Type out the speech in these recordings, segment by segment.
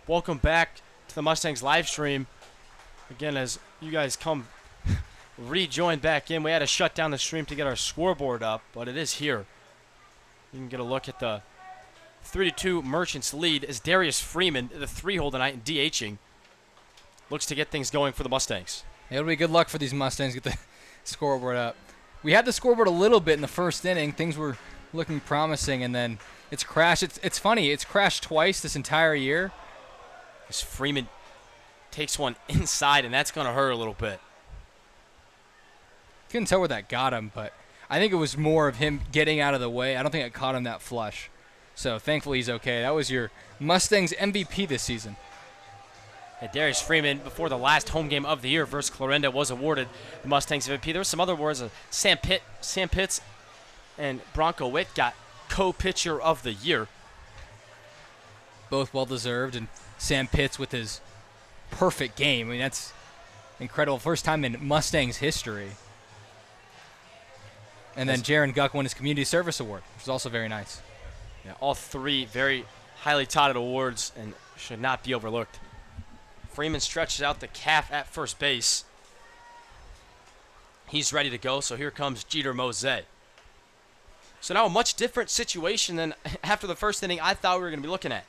Welcome back to the Mustangs live stream. Again, as you guys come rejoin back in, we had to shut down the stream to get our scoreboard up, but it is here. You can get a look at the 3-2 Merchants lead as Darius Freeman, the 3-hole tonight, and DHing. Looks to get things going for the Mustangs. It'll be good luck for these Mustangs to get the scoreboard up. We had the scoreboard a little bit in the first inning. Things were looking promising, and then it's crashed. It's funny. It's crashed twice this entire year. As Freeman takes one inside, and that's going to hurt a little bit. Couldn't tell where that got him, but I think it was more of him getting out of the way. I don't think it caught him that flush. So thankfully he's okay. That was your Mustangs MVP this season. And Darius Freeman, before the last home game of the year versus Clarinda, was awarded the Mustangs MVP. There were some other awards. Sam Pitts and Bronco Witt got co-pitcher of the year. Both well-deserved, and Sam Pitts with his perfect game. I mean, that's incredible. First time in Mustangs history. And then Jaron Guck won his Community Service Award, which is also very nice. Yeah, all three very highly touted awards and should not be overlooked. Freeman stretches out the calf at first base. He's ready to go, so here comes Jeter Mose. So now a much different situation than after the first inning I thought we were going to be looking at.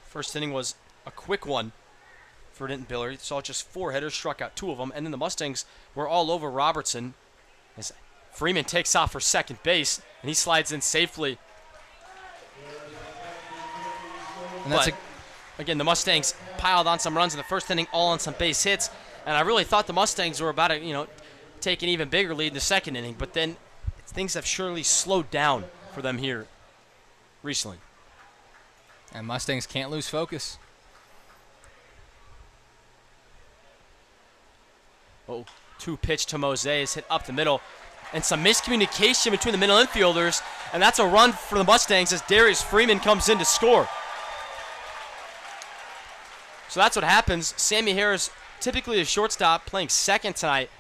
First inning was a quick one for Denton Biller. He saw just 4 hitters, struck out 2 of them, and then the Mustangs were all over Robertson as Freeman takes off for second base, and he slides in safely. And that's but, again, the Mustangs piled on some runs in the first inning, all on some base hits, and I really thought the Mustangs were about to, take an even bigger lead in the second inning, but then things have surely slowed down for them here recently. And Mustangs can't lose focus. Oh, 2 pitch to Mose is hit up the middle. And some miscommunication between the middle infielders. And that's a run for the Mustangs as Darius Freeman comes in to score. So that's what happens. Sammy Harris, typically a shortstop, playing second tonight,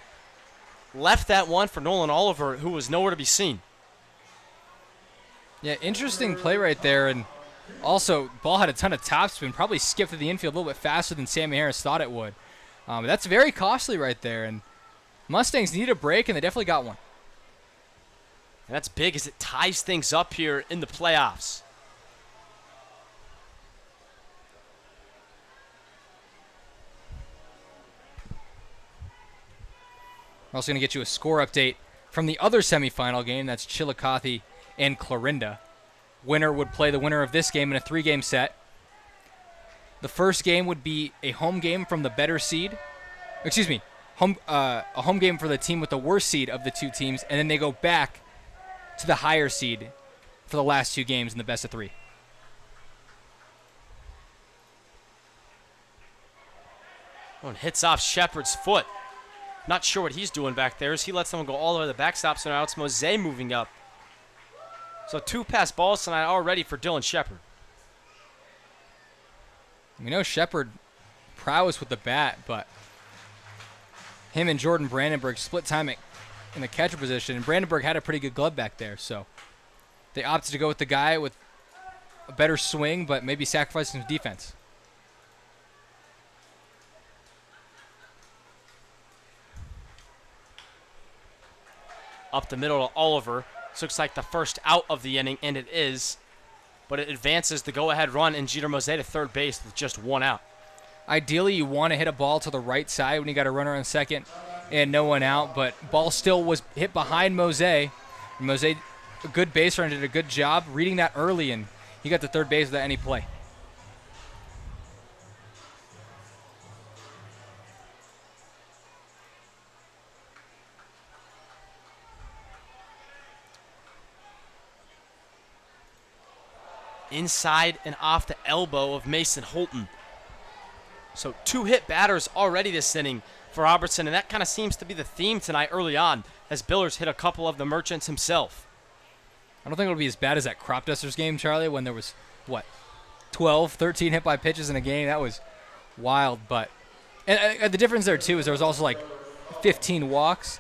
left that one for Nolan Oliver, who was nowhere to be seen. Yeah, interesting play right there. And also, ball had a ton of topspin, probably skipped to the infield a little bit faster than Sammy Harris thought it would. But that's very costly right there. And Mustangs need a break, and they definitely got one. And that's big as it ties things up here in the playoffs. We're also going to get you a score update from the other semifinal game. That's Chillicothe and Clarinda. Winner would play the winner of this game in a 3-game set. The first game would be a home game from the better seed. Excuse me, a home game for the team with the worst seed of the 2 teams, and then they go back to the higher seed for the last 2 games in the best of 3. Oh, and hits off Shepard's foot. Not sure what he's doing back there as he lets someone go all the way to the backstop, so now it's Mose moving up. So 2 pass balls tonight already for Dylan Shepard. We know Shepard prowess with the bat, but him and Jordan Brandenburg split time in the catcher position, and Brandenburg had a pretty good glove back there, so they opted to go with the guy with a better swing, but maybe sacrificing some defense. Up the middle to Oliver. This looks like the first out of the inning, and it is. But it advances the go-ahead run and Jeter Mose to third base with just 1 out. Ideally, you want to hit a ball to the right side when you got a runner on second and no one out, but ball still was hit behind Mose. Mose, a good base runner, did a good job reading that early, and he got to third base without any play. Inside and off the elbow of Mason Holton. So 2 hit batters already this inning for Robertson, and that kind of seems to be the theme tonight early on as Billers hit a couple of the Merchants himself. I don't think it'll be as bad as that Crop Dusters game, Charlie, when there was, 12, 13 hit by pitches in a game. That was wild, but and the difference there, too, is there was also, 15 walks.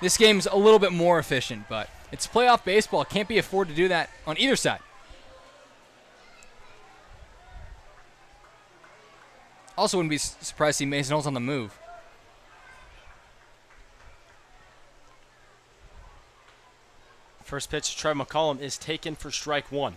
This game's a little bit more efficient, but it's playoff baseball. Can't be afforded to do that on either side. Also wouldn't be surprised to see Mason Holtz on the move. First pitch to Trevor McCollum is taken for strike one.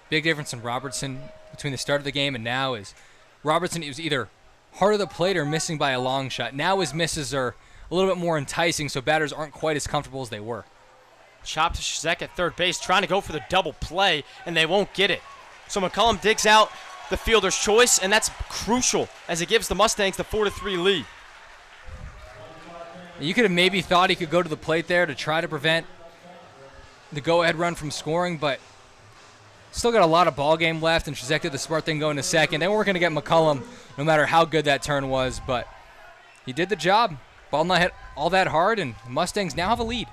Big difference in Robertson between the start of the game and now is Robertson was either hard at the plate or missing by a long shot. Now his misses are a little bit more enticing, so batters aren't quite as comfortable as they were. Chop to Shizek at third base, trying to go for the double play, and they won't get it. So McCollum digs out the fielder's choice, and that's crucial as it gives the Mustangs the 4-3 lead. You could have maybe thought he could go to the plate there to try to prevent the go-ahead run from scoring, but still got a lot of ball game left, and Shizek did the smart thing going to second. They weren't going to get McCollum no matter how good that turn was, but he did the job. Ball not hit all that hard, and the Mustangs now have a lead.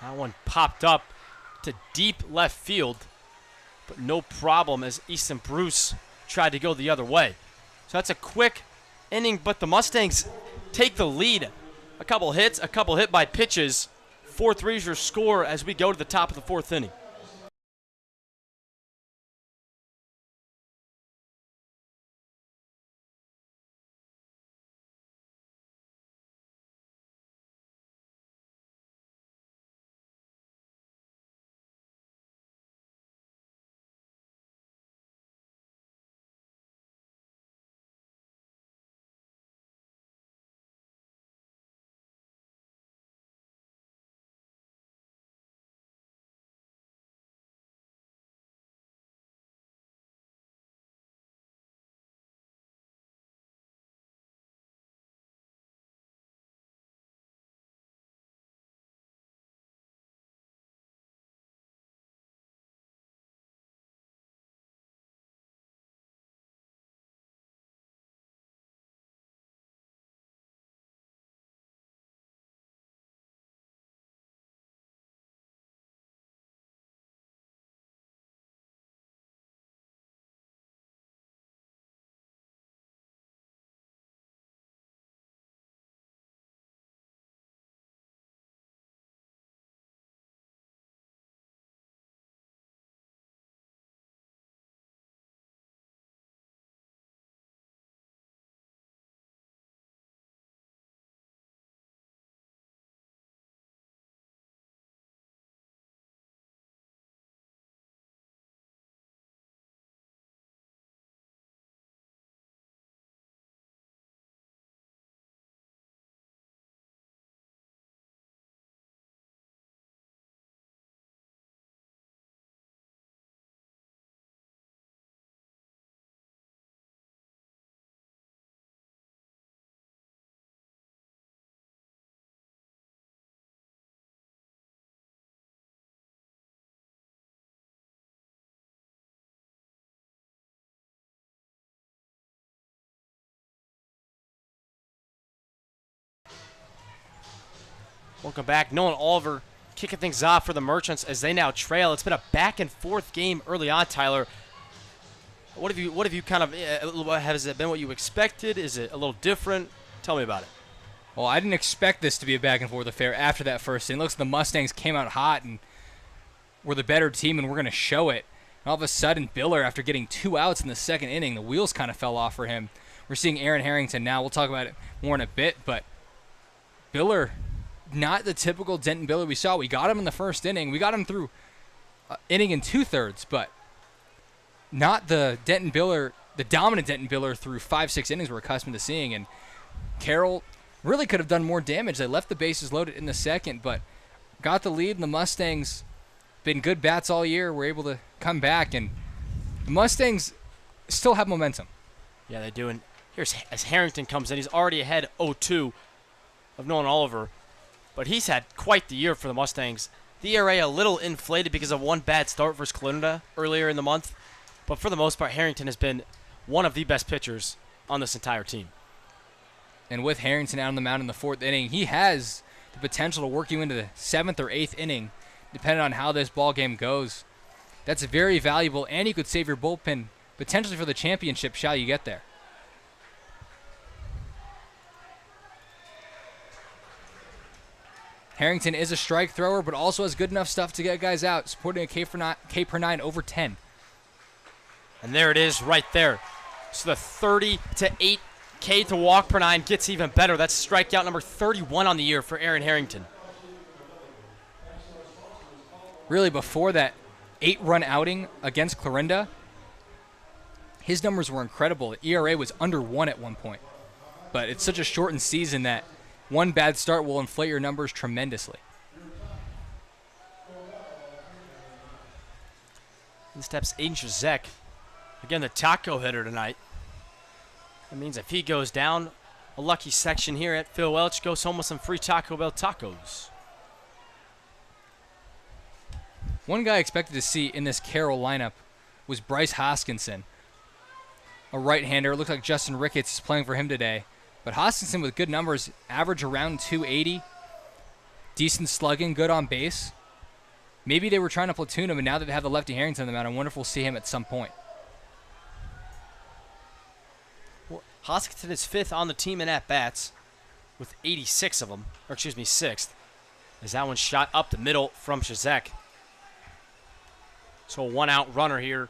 That one popped up to deep left field, but no problem as Easton Bruce tried to go the other way. So that's a quick inning, but the Mustangs take the lead. A couple hits, a couple hit by pitches. 4-3 is your score as we go to the top of the fourth inning. Welcome back. Nolan Oliver kicking things off for the Merchants as they now trail. It's been a back and forth game early on, Tyler. What have you kind of, has it been what you expected? Is it a little different? Tell me about it. Well, I didn't expect this to be a back and forth affair after that first inning. It looks like the Mustangs came out hot and were the better team, and we're going to show it. And all of a sudden, Biller, after getting 2 outs in the second inning, the wheels kind of fell off for him. We're seeing Aaron Harrington now. We'll talk about it more in a bit, but Biller, not the typical Denton Biller we saw. We got him in the first inning. We got him through inning and 2/3, but not the Denton Biller, the dominant Denton Biller through 5-6 innings we're accustomed to seeing. And Carroll really could have done more damage. They left the bases loaded in the second, but got the lead, and the Mustangs been good bats all year. Were able to come back, and the Mustangs still have momentum. Yeah, they do. And here's as Harrington comes in. He's already ahead 0-2 of Nolan Oliver. But he's had quite the year for the Mustangs. The ERA a little inflated because of one bad start versus Clarendon earlier in the month. But for the most part, Harrington has been one of the best pitchers on this entire team. And with Harrington out on the mound in the 4th inning, he has the potential to work you into the 7th or 8th inning, depending on how this ball game goes. That's very valuable, and you could save your bullpen potentially for the championship shall you get there. Harrington is a strike thrower, but also has good enough stuff to get guys out, supporting a K per 9 over 10. And there it is right there. So the 30-8 K to walk per 9 gets even better. That's strikeout number 31 on the year for Aaron Harrington. Really, before that 8-run outing against Clarinda, his numbers were incredible. ERA was under 1 at one point. But it's such a shortened season that one bad start will inflate your numbers tremendously. In steps Aiden Shazek. Again, the taco hitter tonight. That means if he goes down, a lucky section here at Phil Welch goes home with some free Taco Bell tacos. One guy I expected to see in this Carroll lineup was Bryce Hoskinson, a right-hander. It looks like Justin Ricketts is playing for him today. But Hoskinson with good numbers, average around 280, decent slugging, good on base. Maybe they were trying to platoon him, and now that they have the lefty Harrington on the mound, I wonder if we'll see him at some point. Well, Hoskinson is 5th on the team in at-bats with 86 of them, or excuse me, 6th. As that one shot up the middle from Shazek. So a 1-out runner here,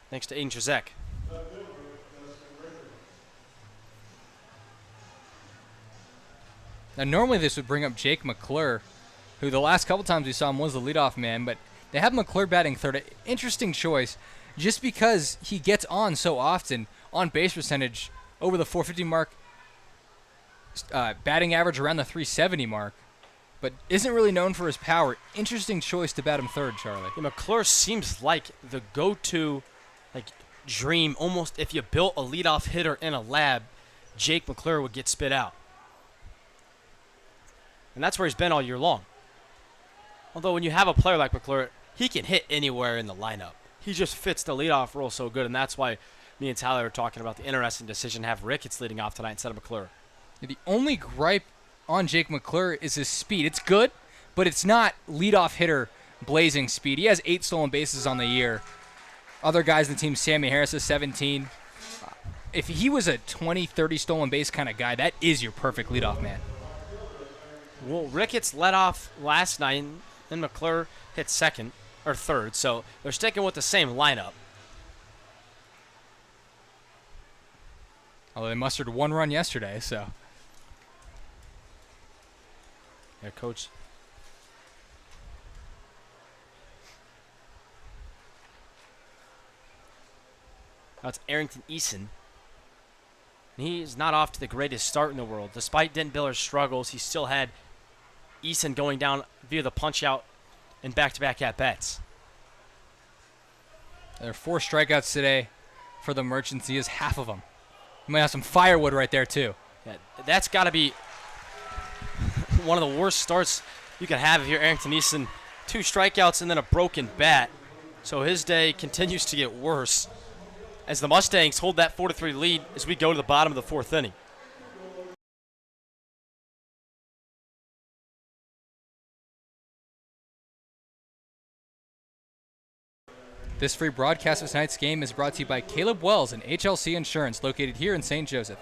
thanks to Aiden Shazek. Now, normally this would bring up Jake McClure, who the last couple times we saw him was the leadoff man, but they have McClure batting third. An interesting choice, just because he gets on so often. On base percentage over the 450 mark, batting average around the 370 mark, but isn't really known for his power. Interesting choice to bat him third, Charlie. Yeah, McClure seems like the go-to dream. Almost if you built a leadoff hitter in a lab, Jake McClure would get spit out. And that's where he's been all year long. Although when you have a player like McClure, he can hit anywhere in the lineup. He just fits the leadoff role so good, and that's why me and Tyler are talking about the interesting decision to have Ricketts leading off tonight instead of McClure. The only gripe on Jake McClure is his speed. It's good, but it's not leadoff hitter blazing speed. He has 8 stolen bases on the year. Other guys in the team, Sammy Harris is 17. If he was a 20, 30 stolen base kind of guy, that is your perfect leadoff man. Well, Ricketts led off last night, and McClure hit third, so they're sticking with the same lineup. Although they mustered 1 run yesterday, so. Yeah, coach. Now it's Arrington Eason. He's not off to the greatest start in the world. Despite Denton Biller's struggles, he still had Eason going down via the punch-out in back-to-back at-bats. There are 4 strikeouts today for the Merchants. He has half of them. You might have some firewood right there, too. Yeah, that's got to be one of the worst starts you can have if you're Arrington Eason. 2 strikeouts and then a broken bat. So his day continues to get worse as the Mustangs hold that 4-3 lead as we go to the bottom of the 4th inning. This free broadcast of tonight's game is brought to you by Caleb Wells and HLC Insurance, located here in St. Joseph.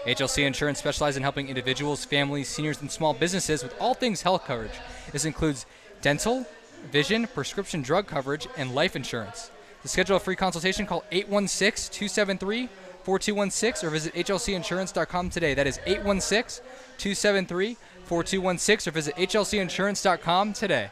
HLC Insurance specializes in helping individuals, families, seniors, and small businesses with all things health coverage. This includes dental, vision, prescription drug coverage, and life insurance. To schedule a free consultation, call 816-273-4216 or visit hlcinsurance.com today. That is 816-273-4216 or visit hlcinsurance.com today.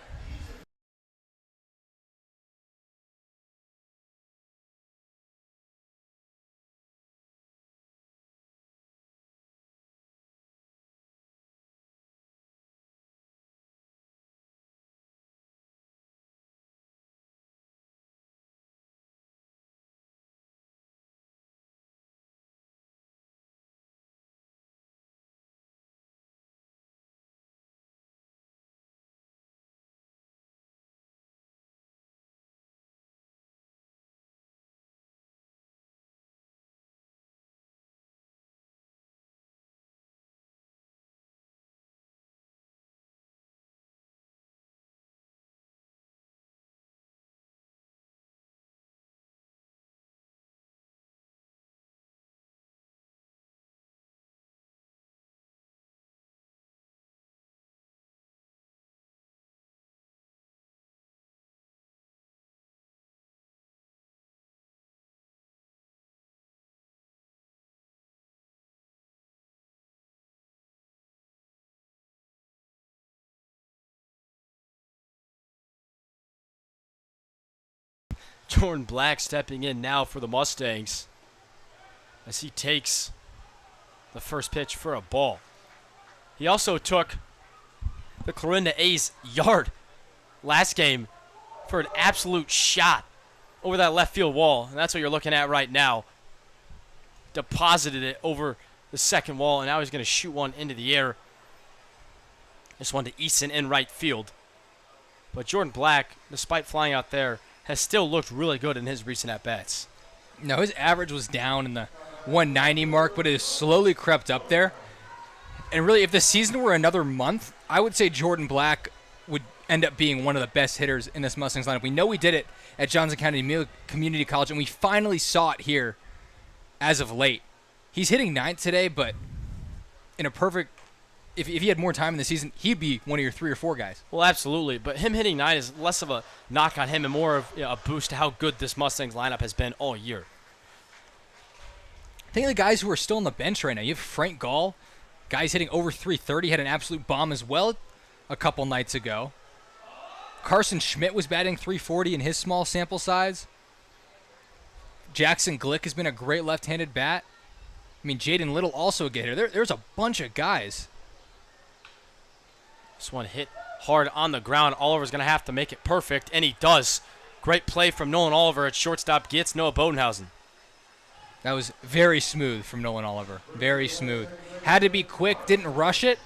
Jordan Black stepping in now for the Mustangs as he takes the first pitch for a ball. He also took the Clarinda A's yard last game for an absolute shot over that left field wall, and that's what you're looking at right now. Deposited it over the second wall, and now he's going to shoot one into the air. This one to Eason in right field. But Jordan Black, despite flying out there, has still looked really good in his recent at-bats. No, his average was down in the 190 mark, but it has slowly crept up there. And really, if the season were another month, I would say Jordan Black would end up being one of the best hitters in this Mustangs lineup. We know we did it at Johnson County Community College, and we finally saw it here as of late. He's hitting ninth today, but in a perfect... If he had more time in the season, he'd be one of your 3 or 4 guys. Well, absolutely. But him hitting 9 is less of a knock on him and more of a boost to how good this Mustangs lineup has been all year. Think of the guys who are still on the bench right now. You have Frank Gall, guys hitting over 330, had an absolute bomb as well a couple nights ago. Carson Schmidt was batting 340 in his small sample size. Jackson Glick has been a great left-handed bat. I mean, Jaden Little also a good hitter. There's a bunch of guys. This one hit hard on the ground. Oliver's going to have to make it perfect, and he does. Great play from Nolan Oliver at shortstop. Gets Noah Bodenhausen. That was very smooth from Nolan Oliver. Very smooth. Had to be quick, didn't rush it.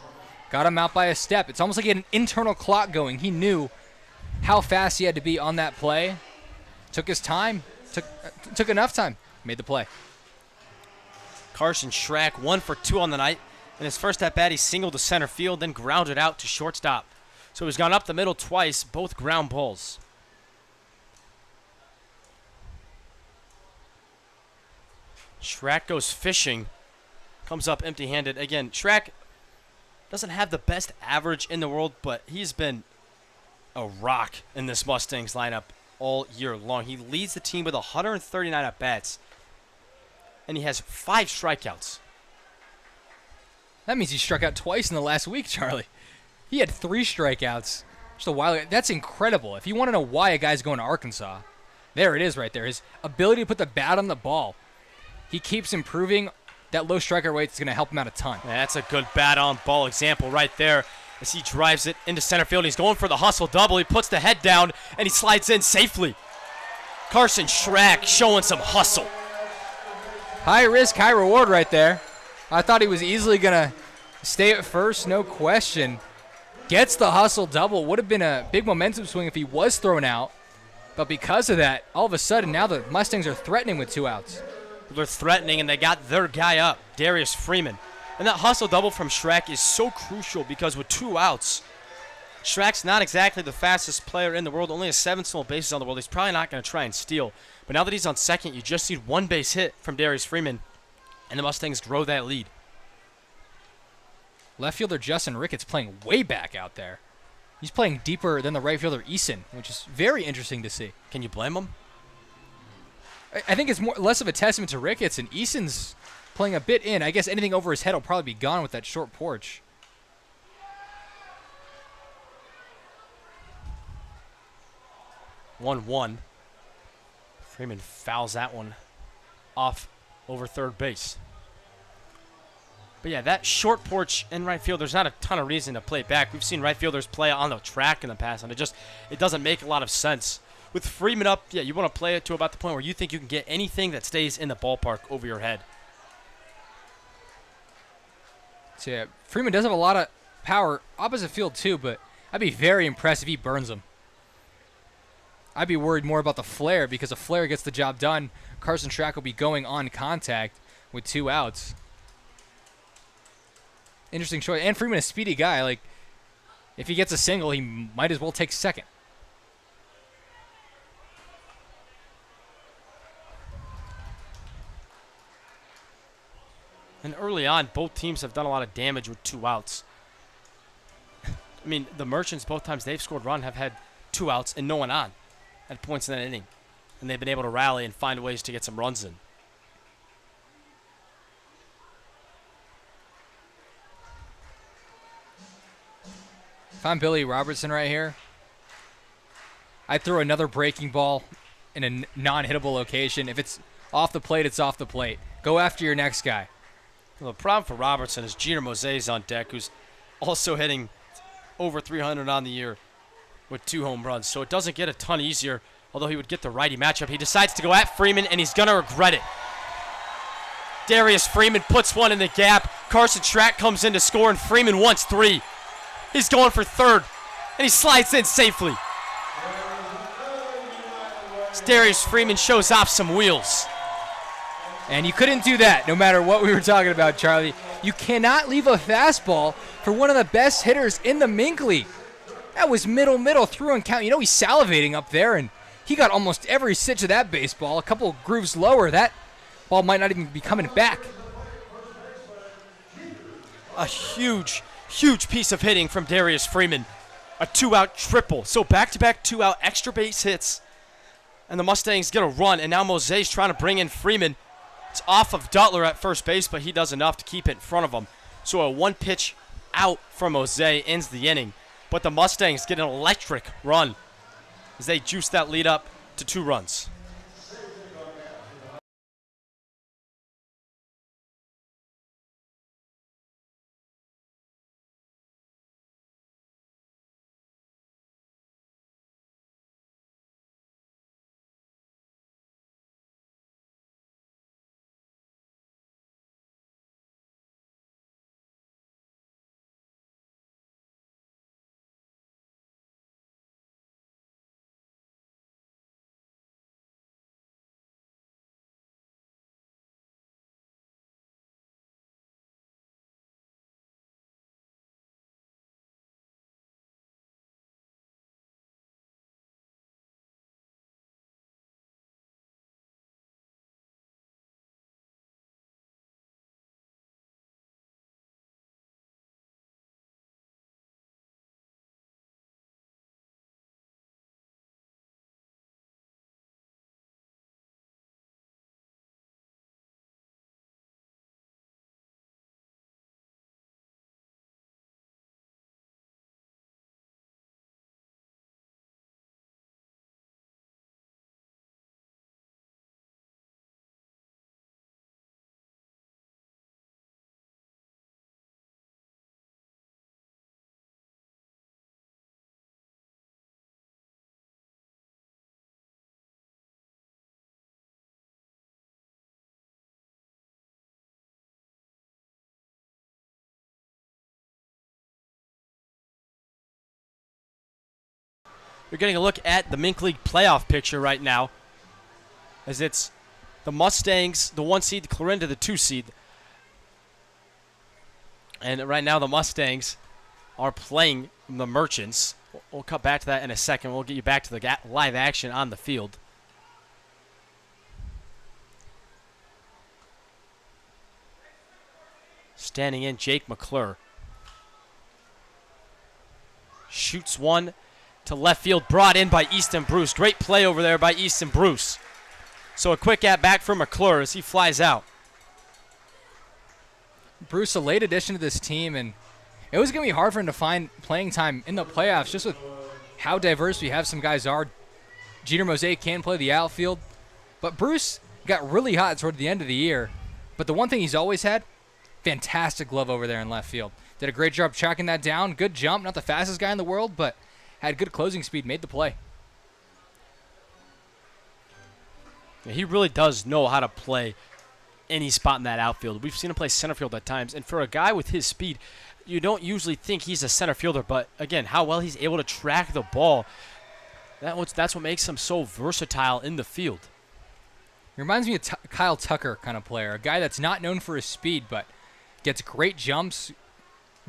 Got him out by a step. It's almost like he had an internal clock going. He knew how fast he had to be on that play. Took his time. Took enough time. Made the play. Carson Schrack 1 for 2 on the night. In his first at-bat, he singled to center field, then grounded out to shortstop. So he's gone up the middle twice, both ground balls. Schrack goes fishing. Comes up empty-handed. Again, Schrack doesn't have the best average in the world, but he's been a rock in this Mustangs lineup all year long. He leads the team with 139 at-bats, and he has 5 strikeouts. That means he struck out twice in the last week, Charlie. He had 3 strikeouts just a while ago. That's incredible. If you want to know why a guy's going to Arkansas, there it is right there. His ability to put the bat on the ball. He keeps improving. That low strikeout rate is going to help him out a ton. Yeah, that's a good bat on ball example right there as he drives it into center field. He's going for the hustle double. He puts the head down, and he slides in safely. Carson Schrack showing some hustle. High risk, high reward right there. I thought he was easily going to stay at first, no question. Gets the hustle double. Would have been a big momentum swing if he was thrown out. But because of that, all of a sudden, now the Mustangs are threatening with 2 outs. They're threatening, and they got their guy up, Darius Freeman. And that hustle double from Schrack is so crucial because with 2 outs, Schrack's not exactly the fastest player in the world, only has 7 stolen bases on the world. He's probably not going to try and steal. But now that he's on second, you just need 1 base hit from Darius Freeman, and the Mustangs grow that lead. Left fielder Justin Ricketts playing way back out there. He's playing deeper than the right fielder Eason, which is very interesting to see. Can you blame him? I think it's less of a testament to Ricketts, and Eason's playing a bit in. I guess anything over his head will probably be gone with that short porch. One. Freeman fouls that one off over third base. But yeah, that short porch in right field, there's not a ton of reason to play it back. We've seen right fielders play on the track in the past, and it doesn't make a lot of sense. With Freeman up, yeah, you want to play it to about the point where you think you can get anything that stays in the ballpark over your head. So yeah, Freeman does have a lot of power opposite field too, but I'd be very impressed if he burns them. I'd be worried more about the flare, because if flare gets the job done, Carson Schrack will be going on contact with 2 outs. Interesting choice. And Freeman, a speedy guy. Like, if he gets a single, he might as well take second. And early on, both teams have done a lot of damage with 2 outs. I mean, the Merchants, both times they've scored run, have had 2 outs and no one on at points in that inning. And they've been able to rally and find ways to get some runs in. If I'm Billy Robertson right here, I'd throw another breaking ball in a non-hittable location. If it's off the plate, it's off the plate. Go after your next guy. Well, the problem for Robertson is Jeter Mose's on deck, who's also hitting over 300 on the year with 2 home runs. So it doesn't get a ton easier, although he would get the righty matchup. He decides to go at Freeman, and he's going to regret it. Darius Freeman puts one in the gap. Carson Track comes in to score, and Freeman wants 3. He's going for third, and he slides in safely. Darius Freeman shows off some wheels. And you couldn't do that no matter what we were talking about, Charlie. You cannot leave a fastball for one of the best hitters in the MINK League. That was middle, through and count. You know he's salivating up there, and he got almost every stitch of that baseball. A couple grooves lower, that ball might not even be coming back. A huge piece of hitting from Darius Freeman. A 2-out triple. So back-to-back 2-out extra base hits. And the Mustangs get a run, and now Mose's trying to bring in Freeman. It's off of Duttler at first base, but he does enough to keep it in front of him. So a 1-pitch out from Mose ends the inning. But the Mustangs get an electric run as they juice that lead up to 2 runs. You're getting a look at the MINK League playoff picture right now, as it's the Mustangs, the 1 seed, Clarinda, the 2 seed. And right now the Mustangs are playing the Merchants. We'll cut back to that in a second. We'll get you back to the live action on the field. Standing in, Jake McClure. Shoots one to left field, brought in by Easton Bruce. Great play over there by Easton Bruce. So a quick at back for McClure as he flies out. Bruce, a late addition to this team, and it was going to be hard for him to find playing time in the playoffs just with how diverse we have some guys are. Jeter Mose can play the outfield, but Bruce got really hot toward the end of the year. But the one thing he's always had, fantastic glove over there in left field. Did a great job tracking that down. Good jump, not the fastest guy in the world, but had good closing speed, made the play. Yeah, he really does know how to play any spot in that outfield. We've seen him play center field at times, and for a guy with his speed, you don't usually think he's a center fielder, but again, how well he's able to track the ball, that's what makes him so versatile in the field. He reminds me of Kyle Tucker kind of player, a guy that's not known for his speed, but gets great jumps,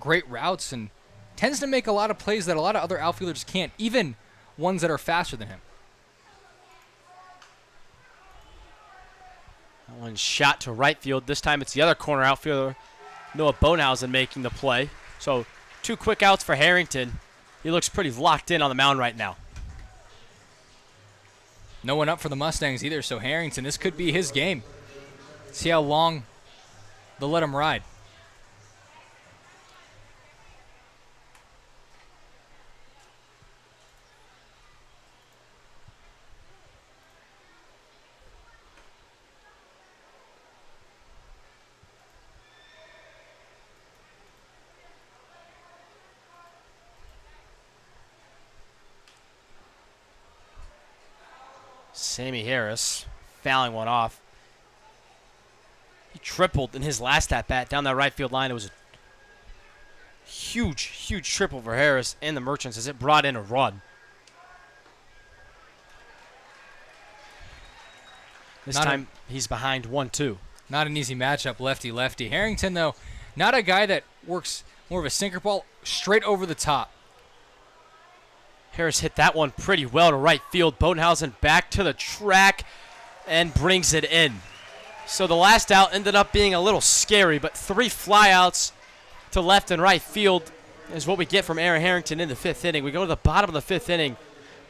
great routes, and tends to make a lot of plays that a lot of other outfielders can't, even ones that are faster than him. That one shot to right field. This time it's the other corner outfielder, Noah Bonhausen, making the play. So 2 quick outs for Harrington. He looks pretty locked in on the mound right now. No one up for the Mustangs either, so Harrington, this could be his game. See how long they'll let him ride. Sammy Harris fouling one off. He tripled in his last at-bat down that right field line. It was a huge, huge triple for Harris and the Merchants as it brought in a run. This time, he's behind 1-2. Not an easy matchup, lefty-lefty. Harrington, though, not a guy that works more of a sinker ball, straight over the top. Harris hit that one pretty well to right field. Bodenhausen back to the track and brings it in. So the last out ended up being a little scary, but 3 flyouts to left and right field is what we get from Aaron Harrington in the 5th inning. We go to the bottom of the 5th inning.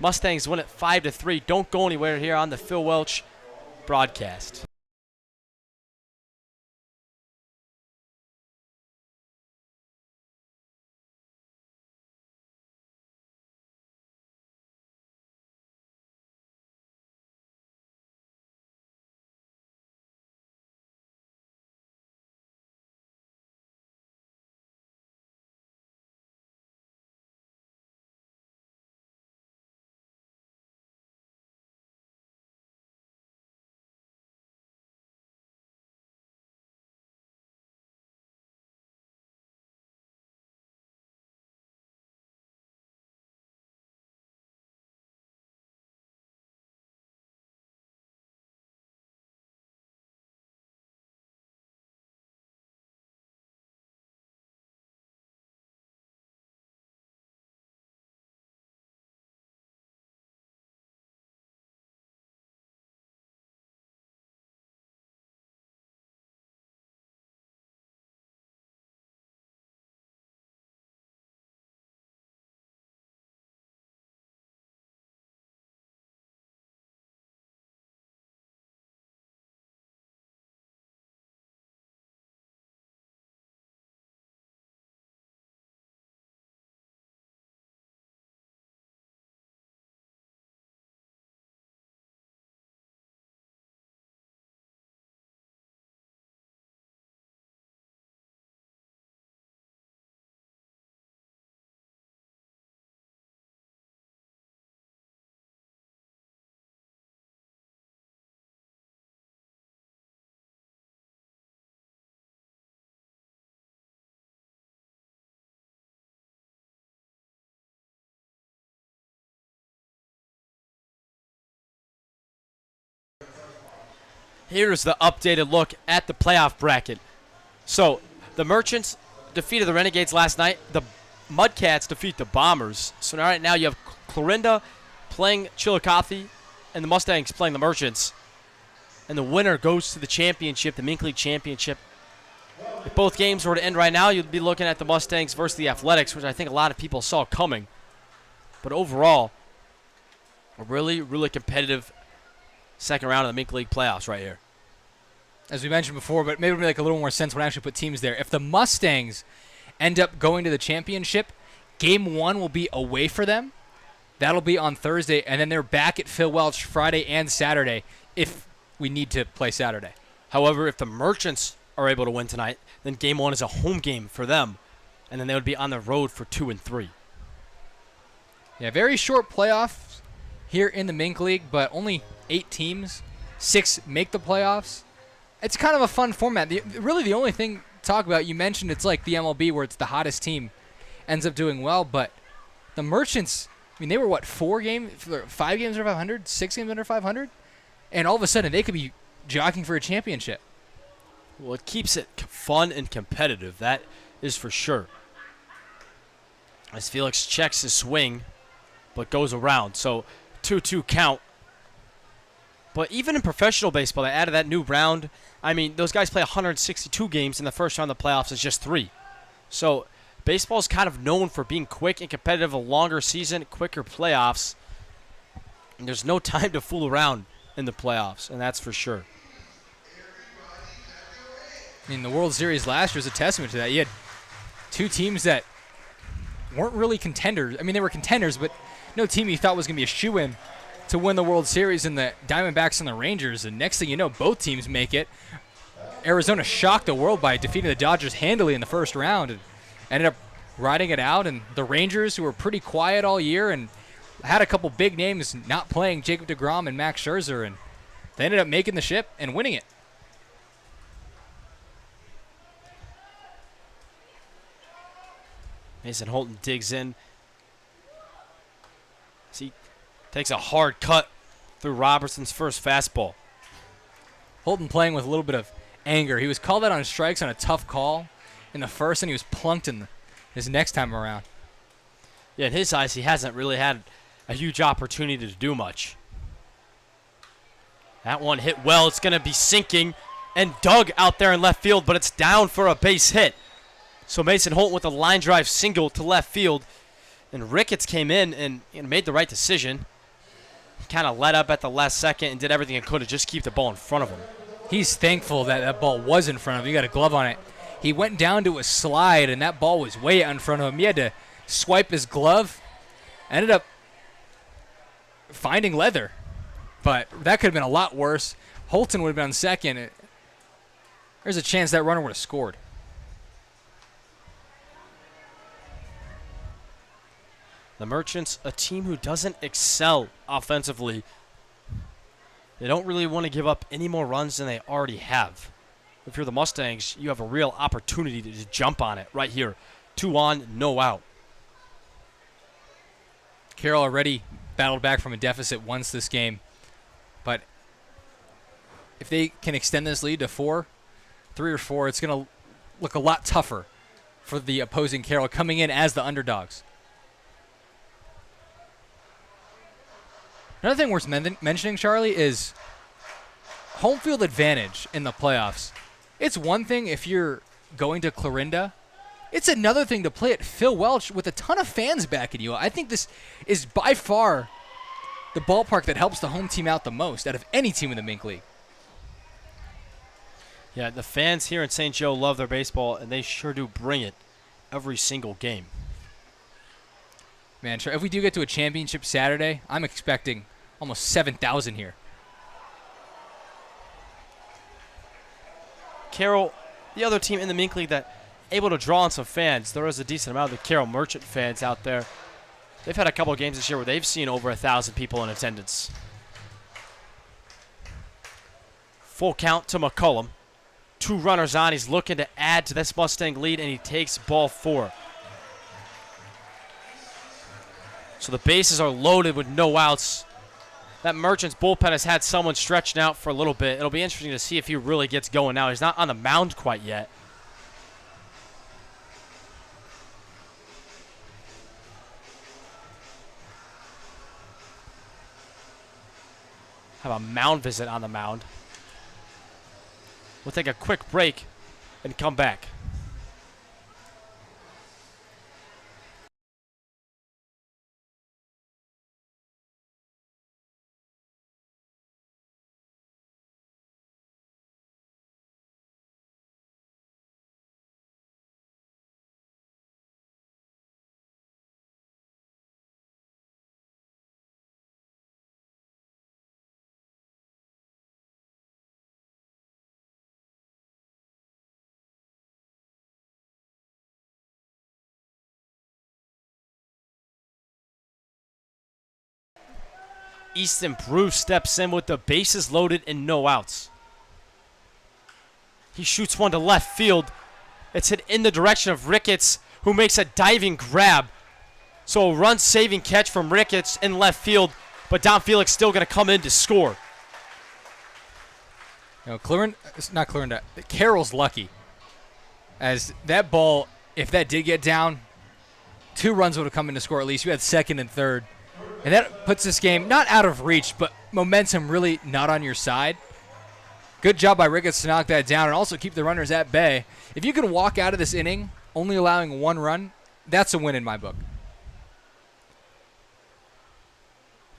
Mustangs win it 5-3. Don't go anywhere here on the Phil Welch broadcast. Here's the updated look at the playoff bracket. So the Merchants defeated the Renegades last night. The Mudcats defeat the Bombers. So right now you have Clarinda playing Chillicothe and the Mustangs playing the Merchants. And the winner goes to the championship, the MINK League Championship. If both games were to end right now, you'd be looking at the Mustangs versus the Athletics, which I think a lot of people saw coming. But overall, a really, really competitive second round of the MINK League playoffs right here. As we mentioned before, but maybe it'll make a little more sense when I actually put teams there. If the Mustangs end up going to the championship, Game 1 will be away for them. That'll be on Thursday, and then they're back at Phil Welch Friday and Saturday if we need to play Saturday. However, if the Merchants are able to win tonight, then Game 1 is a home game for them, and then they would be on the road for 2 and 3. Yeah, very short playoffs here in the MINK League, but only 8 teams. 6 make the playoffs. It's kind of a fun format. Really, the only thing to talk about, you mentioned it's like the MLB where it's the hottest team ends up doing well, but the Merchants, I mean, they were, 5 games under 500, 6 games under 500? And all of a sudden, they could be jockeying for a championship. Well, it keeps it fun and competitive. That is for sure. As Felix checks his swing, but goes around. So 2-2 count. But even in professional baseball, they added that new round. I mean, those guys play 162 games in the first round of the playoffs. It's just 3. So baseball is kind of known for being quick and competitive, a longer season, quicker playoffs. And there's no time to fool around in the playoffs, and that's for sure. I mean, the World Series last year is a testament to that. You had 2 teams that weren't really contenders. I mean, they were contenders, but no team you thought was going to be a shoo-in to win the World Series, in the Diamondbacks and the Rangers. And next thing you know, both teams make it. Arizona shocked the world by defeating the Dodgers handily in the first round and ended up riding it out. And the Rangers, who were pretty quiet all year and had a couple big names not playing, Jacob deGrom and Max Scherzer, and they ended up making the ship and winning it. Mason Holton digs in. He takes a hard cut through Robertson's first fastball. Holton playing with a little bit of anger. He was called out on strikes on a tough call in the first, and he was plunked in his next time around. Yeah, in his eyes, he hasn't really had a huge opportunity to do much. That one hit well. It's going to be sinking and dug out there in left field, but it's down for a base hit. So Mason Holton with a line drive single to left field. And Ricketts came in and made the right decision. He kind of let up at the last second and did everything he could to just keep the ball in front of him. He's thankful that that ball was in front of him. He got a glove on it. He went down to a slide, and that ball was way out in front of him. He had to swipe his glove. Ended up finding leather. But that could have been a lot worse. Holton would have been on second. There's a chance that runner would have scored. The Merchants, a team who doesn't excel offensively. They don't really want to give up any more runs than they already have. If you're the Mustangs, you have a real opportunity to just jump on it right here. 2 on, no out. Carroll already battled back from a deficit once this game. But if they can extend this lead to 3 or 4, it's going to look a lot tougher for the opposing Carroll coming in as the underdogs. Another thing worth mentioning, Charlie, is home field advantage in the playoffs. It's one thing if you're going to Clarinda. It's another thing to play at Phil Welch with a ton of fans backing you. I think this is by far the ballpark that helps the home team out the most out of any team in the MINK League. Yeah, the fans here in St. Joe love their baseball, and they sure do bring it every single game. Man, if we do get to a championship Saturday, I'm expecting almost 7,000 here. Carroll, the other team in the MINK League that able to draw on some fans. There is a decent amount of the Carroll Merchant fans out there. They've had a couple of games this year where they've seen over 1,000 people in attendance. Full count to McCullum. 2 runners on. He's looking to add to this Mustang lead, and he takes ball 4. So the bases are loaded with no outs. That Merchants bullpen has had someone stretching out for a little bit. It'll be interesting to see if he really gets going now. He's not on the mound quite yet. Have a mound visit on the mound. We'll take a quick break and come back. Easton Bruce steps in with the bases loaded and no outs. He shoots one to left field. It's hit in the direction of Ricketts, who makes a diving grab. So a run-saving catch from Ricketts in left field, but Don Felix still going to come in to score. You know, Carroll's lucky. As that ball, if that did get down, 2 runs would have come in to score at least. You had second and third. And that puts this game not out of reach, but momentum really not on your side. Good job by Ricketts to knock that down and also keep the runners at bay. If you can walk out of this inning only allowing 1 run, that's a win in my book.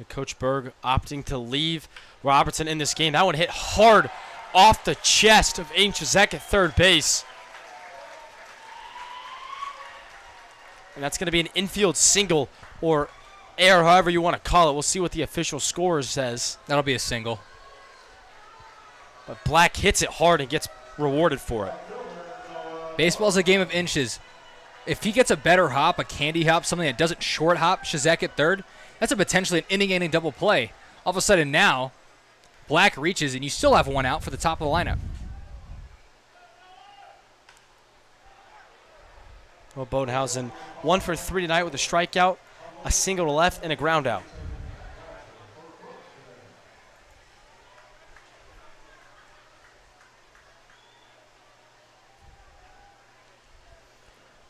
Coach Berg opting to leave Robertson in this game. That one hit hard off the chest of Aiden Chazek at third base. And that's going to be an infield single or air, however you want to call it. We'll see what the official score says. That'll be a single. But Black hits it hard and gets rewarded for it. Baseball's a game of inches. If he gets a better hop, a candy hop, something that doesn't short hop Chazek at third, That's a potentially an inning-ending double play. All of a sudden now, Black reaches, and you still have one out for the top of the lineup. Well, Bodenhausen 1 for 3 tonight with a strikeout, a single to left, and a ground out.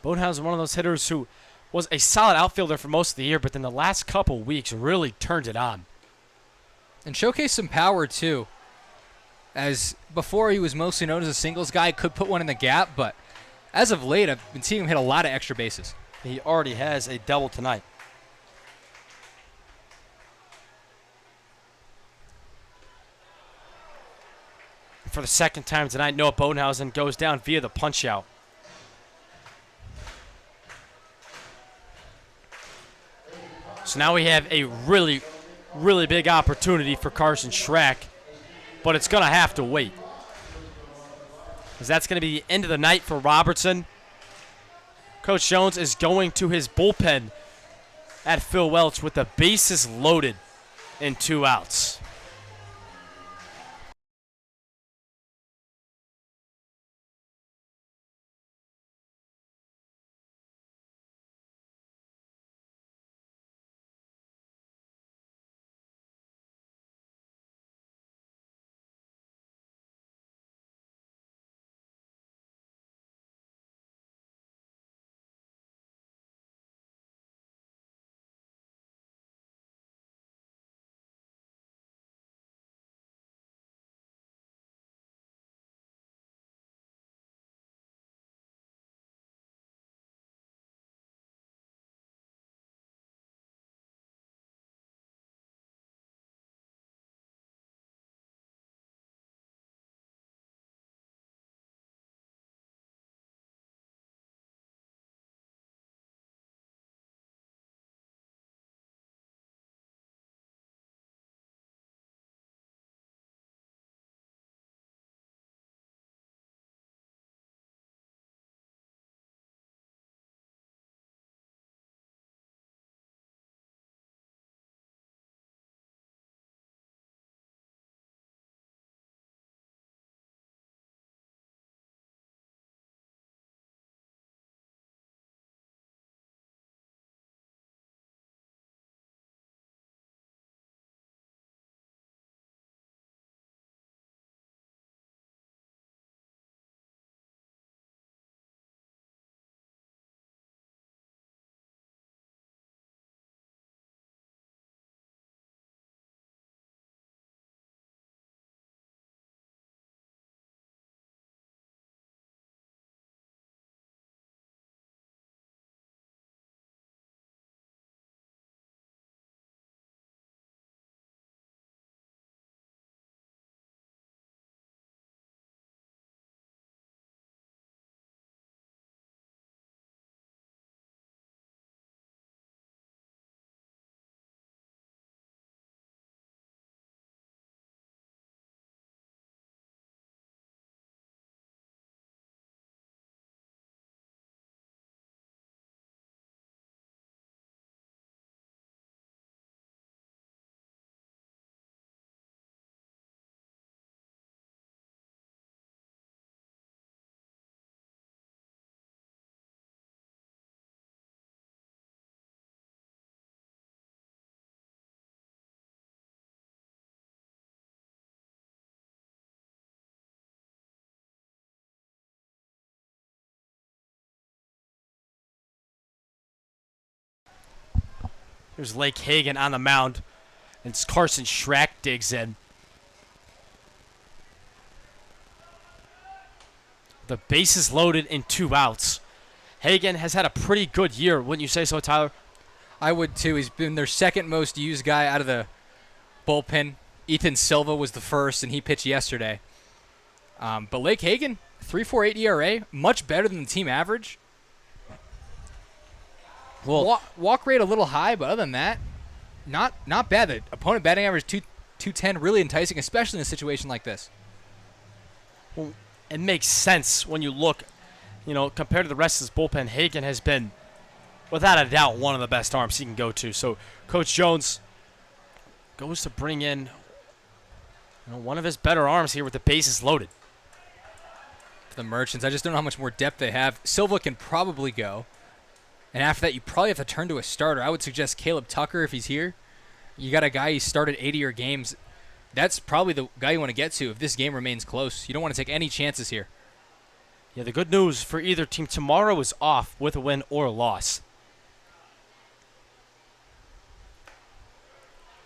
Bodenhausen, one of those hitters who was a solid outfielder for most of the year, but then the last couple weeks really turned it on. And showcased some power, too. As before he was mostly known as a singles guy, could put one in the gap, but as of late, I've been seeing him hit a lot of extra bases. He already has a double tonight. For the second time tonight, Noah Bodenhausen goes down via the punch-out. So now we have a really, really big opportunity for Carson Schrack, but it's going to have to wait. Because that's going to be the end of the night for Robertson. Coach Jones is going to his bullpen at Phil Welch with the bases loaded and 2 outs. Here's Lake Hagan on the mound, and Carson Schrack digs in. The bases loaded in 2 outs. Hagan has had a pretty good year, wouldn't you say so, Tyler? I would too. He's been their second most used guy out of the bullpen. Ethan Silva was the first, and he pitched yesterday. But Lake Hagan, 3.48 ERA, much better than the team average. Well, walk rate a little high, but other than that, not bad. The opponent batting average 210, really enticing, especially in a situation like this. Well, it makes sense when you look, compared to the rest of this bullpen. Hagan has been without a doubt, one of the best arms he can go to. So Coach Jones goes to bring in one of his better arms here with the bases loaded. For the Merchants, I just don't know how much more depth they have. Silva can probably go. And after that, you probably have to turn to a starter. I would suggest Caleb Tucker if he's here. You got a guy who started 80 games. That's probably the guy you want to get to if this game remains close. You don't want to take any chances here. Yeah, the good news for either team, tomorrow is off with a win or a loss.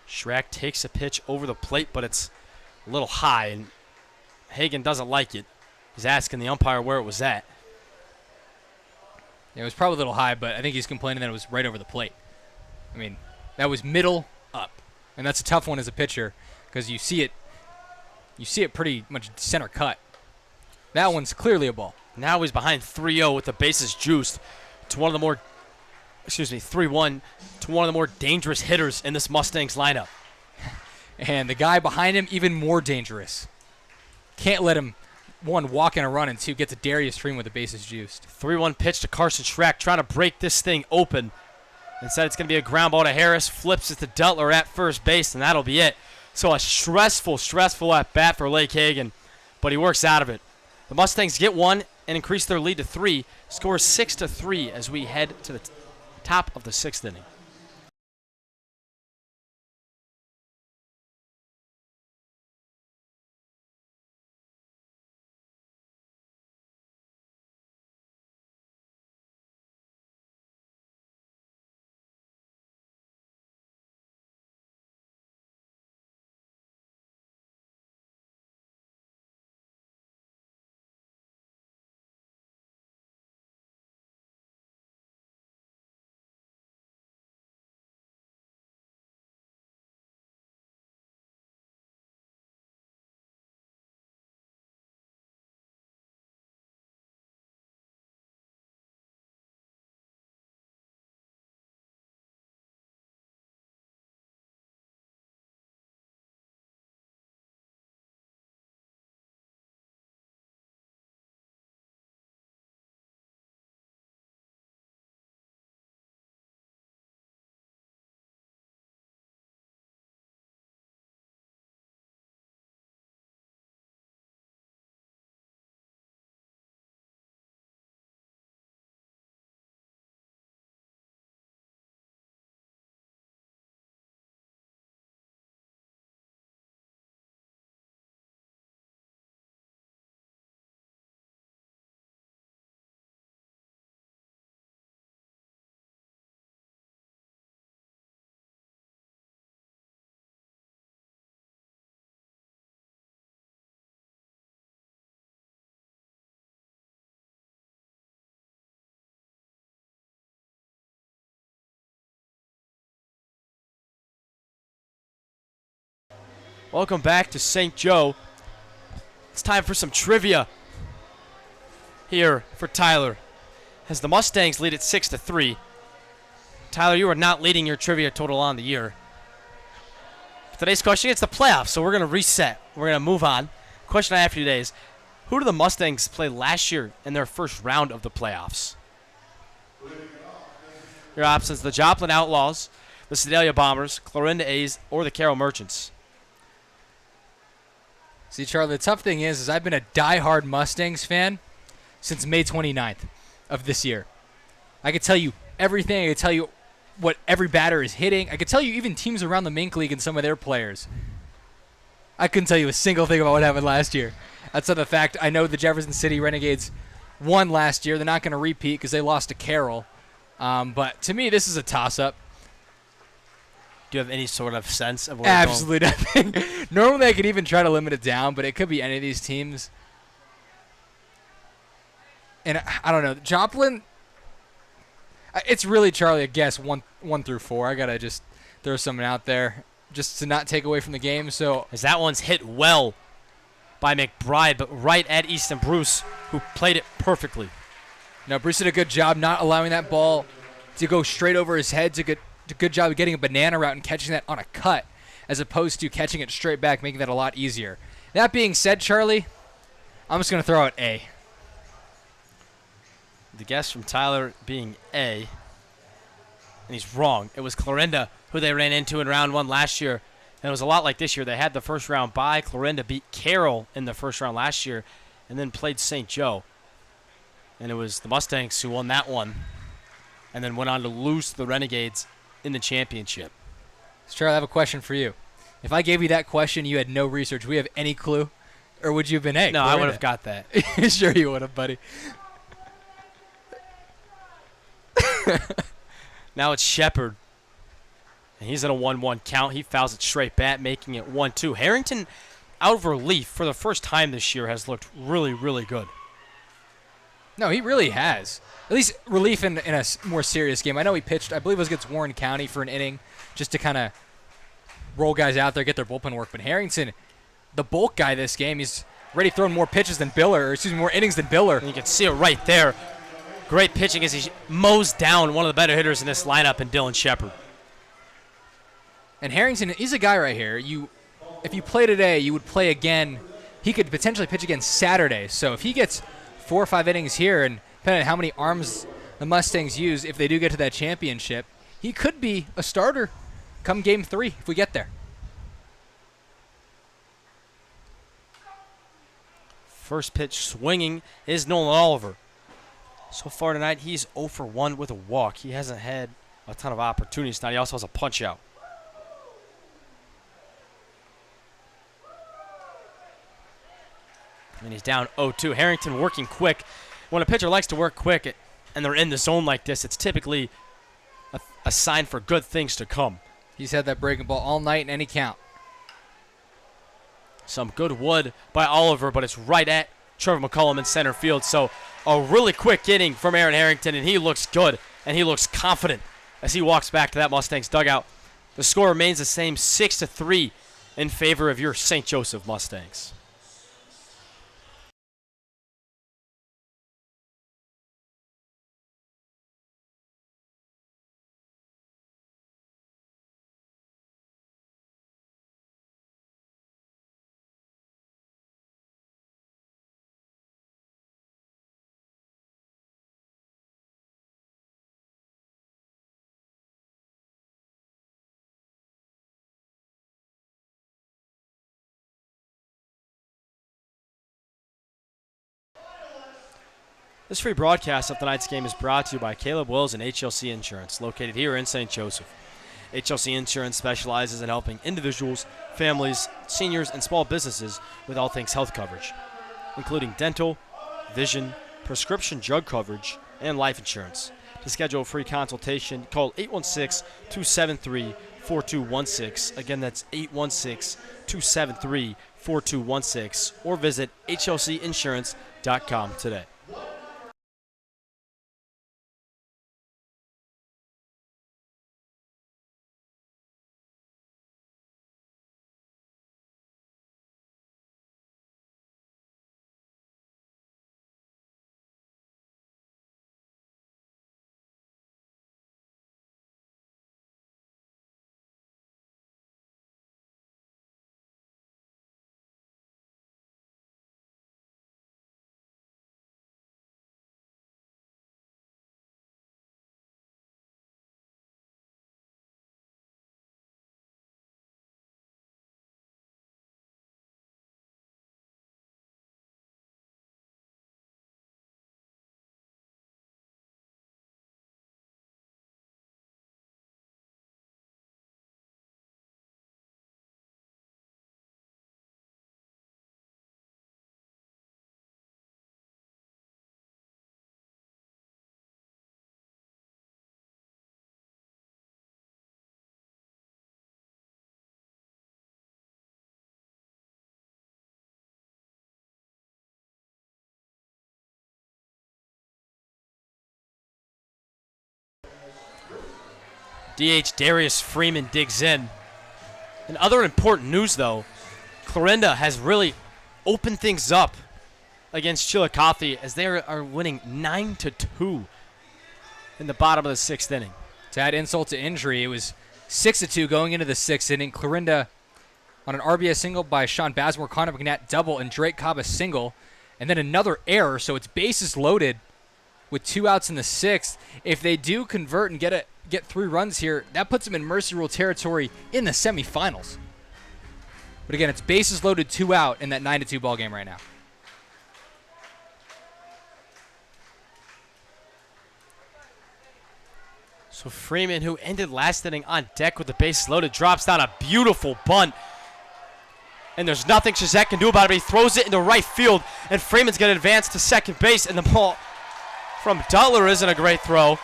Schrack takes a pitch over the plate, but it's a little high, and Hagen doesn't like it. He's asking the umpire where it was at. Yeah, it was probably a little high, but I think he's complaining that it was right over the plate. I mean, that was middle up, and that's a tough one as a pitcher because you see it pretty much center cut. That one's clearly a ball. Now he's behind 3-0 with the bases juiced to one of the more, 3-1 to one of the more dangerous hitters in this Mustangs lineup. And the guy behind him, even more dangerous. Can't let him, one, walk in a run, and two, get to Darius Freeman with the bases juiced. 3-1 pitch to Carson Schrack, trying to break this thing open. Instead, it's going to be a ground ball to Harris. Flips it to Deltler at first base, and that'll be it. So a stressful at-bat for Lake Hagen, but he works out of it. The Mustangs get one and increase their lead to 3. Score 6-3 as we head to the top of the 6th inning. Welcome back to St. Joe. It's time for some trivia here for Tyler, as the Mustangs lead at 6-3. Tyler, you are not leading your trivia total on the year. Today's question, it's the playoffs, so we're going to reset. We're going to move on. Question I have for you today is, who did the Mustangs play last year in their first round of the playoffs? Your options, the Joplin Outlaws, the Sedalia Bombers, Clarinda A's, or the Carroll Merchants. See, Charlie, the tough thing is I've been a diehard Mustangs fan since May 29th of this year. I could tell you everything. I could tell you what every batter is hitting. I could tell you even teams around the MINK League and some of their players. I couldn't tell you a single thing about what happened last year. Outside the fact I know the Jefferson City Renegades won last year. They're not going to repeat because they lost to Carroll. But to me, this is a toss-up. Do you have any sort of sense of where Absolutely nothing. Normally, I could even try to limit it down, but it could be any of these teams. And I don't know. Joplin, it's really, Charlie, a guess, 1 through 4. I got to just throw something out there just to not take away from the game. So as that one's hit well by McBride, but right at Easton Bruce, who played it perfectly. Now, Bruce did a good job not allowing that ball to go straight over his head. Did a good job of getting a banana route and catching that on a cut, as opposed to catching it straight back, making that a lot easier. That being said, Charlie, I'm just going to throw out A. The guess from Tyler being A. And he's wrong. It was Clarinda who they ran into in round 1 last year. And it was a lot like this year. They had the first round bye. Clarinda beat Carroll in the first round last year and then played St. Joe. And it was the Mustangs who won that one and then went on to lose to the Renegades in the championship. Sure, I have a question for you. If I gave you that question, you had no research, would we have any clue? Or would you have been, hey, no, Clarinda? I would have got that. Sure you would have, buddy. Now it's Shepard. And he's at a 1-1 count. He fouls it straight back, making it 1-2. Harrington, out of relief, for the first time this year, has looked really, really good. No, he really has. At least relief in a more serious game. I know he pitched, I believe it was against Warren County for an inning, just to kind of roll guys out there, get their bullpen work. But Harrington, the bulk guy this game, he's already thrown more pitches than Biller, or excuse me, more innings than Biller. And you can see it right there. Great pitching as he mows down one of the better hitters in this lineup in Dylan Shepard. And Harrington, he's a guy right here. If you play today, you would play again. He could potentially pitch again Saturday. So if he gets 4 or 5 innings here, and depending on how many arms the Mustangs use, if they do get to that championship, he could be a starter come game 3 if we get there. First pitch swinging is Nolan Oliver. So far tonight, he's 0 for 1 with a walk. He hasn't had a ton of opportunities tonight. He also has a punch out. And he's down 0-2. Harrington working quick. When a pitcher likes to work quick and they're in the zone like this, it's typically a sign for good things to come. He's had that breaking ball all night in any count. Some good wood by Oliver, but it's right at Trevor McCullum in center field. So a really quick inning from Aaron Harrington, and he looks good, and he looks confident as he walks back to that Mustangs dugout. The score remains the same, 6-3 in favor of your St. Joseph Mustangs. This free broadcast of tonight's game is brought to you by Caleb Wills and HLC Insurance, located here in St. Joseph. HLC Insurance specializes in helping individuals, families, seniors, and small businesses with all things health coverage, including dental, vision, prescription drug coverage, and life insurance. To schedule a free consultation, call 816-273-4216. Again, that's 816-273-4216, or visit hlcinsurance.com today. DH Darius Freeman digs in. And other important news, though, Clarinda has really opened things up against Chillicothe as they are winning 9-2 in the bottom of the 6th inning. To add insult to injury, it was 6-2 going into the 6th inning. Clarinda on an RBI single by Sean Basmore, Connor McNatt double, and Drake Cobb a single, and then another error, so it's bases loaded with 2 outs in the 6th. If they do convert and get 3 runs here, that puts them in mercy rule territory in the semifinals. But again, it's bases loaded, 2 out in that 9-2 ball game right now. So Freeman, who ended last inning on deck with the bases loaded, drops down a beautiful bunt. And there's nothing Shazak can do about it. But he throws it into right field, and Freeman's going to advance to second base. And the ball from Dutler isn't a great throw.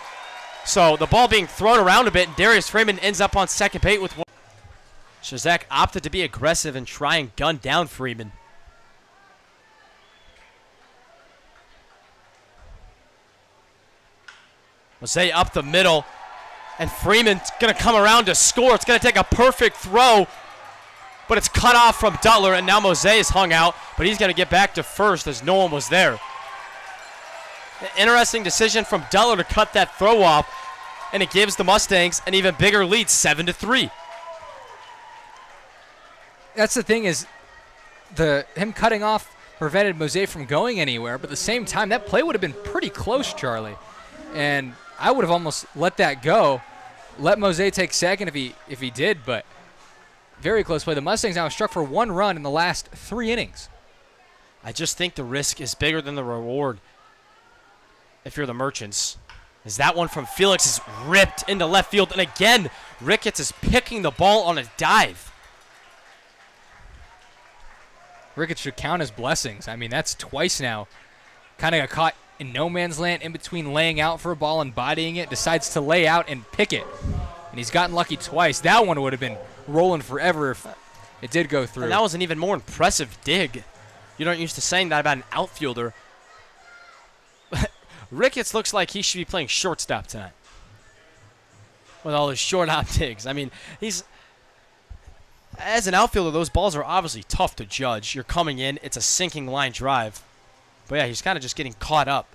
So the ball being thrown around a bit, and Darius Freeman ends up on second base with one. Shazak opted to be aggressive and try and gun down Freeman. Jose up the middle, and Freeman's going to come around to score. It's going to take a perfect throw, but it's cut off from Dutler, and now Mose is hung out, but he's going to get back to first as no one was there. An interesting decision from Dutler to cut that throw off, and it gives the Mustangs an even bigger lead, 7-3. That's the thing is, him cutting off prevented Mose from going anywhere, but at the same time, that play would have been pretty close, Charlie. And I would have almost let that go, let Mose take second if he did, but very close play. The Mustangs now have struck for 1 run in the last 3 innings. I just think the risk is bigger than the reward if you're the Merchants. As that one from Felix is ripped into left field, and again, Ricketts is picking the ball on a dive. Ricketts should count his blessings. I mean, that's twice now. Kind of got caught in no man's land in between laying out for a ball and bodying it, decides to lay out and pick it. And he's gotten lucky twice. That one would have been rolling forever if it did go through. And that was an even more impressive dig. You aren't used to saying that about an outfielder. Ricketts looks like he should be playing shortstop tonight with all his short out digs. I mean, as an outfielder, those balls are obviously tough to judge. You're coming in, it's a sinking line drive. But yeah, he's kind of just getting caught up,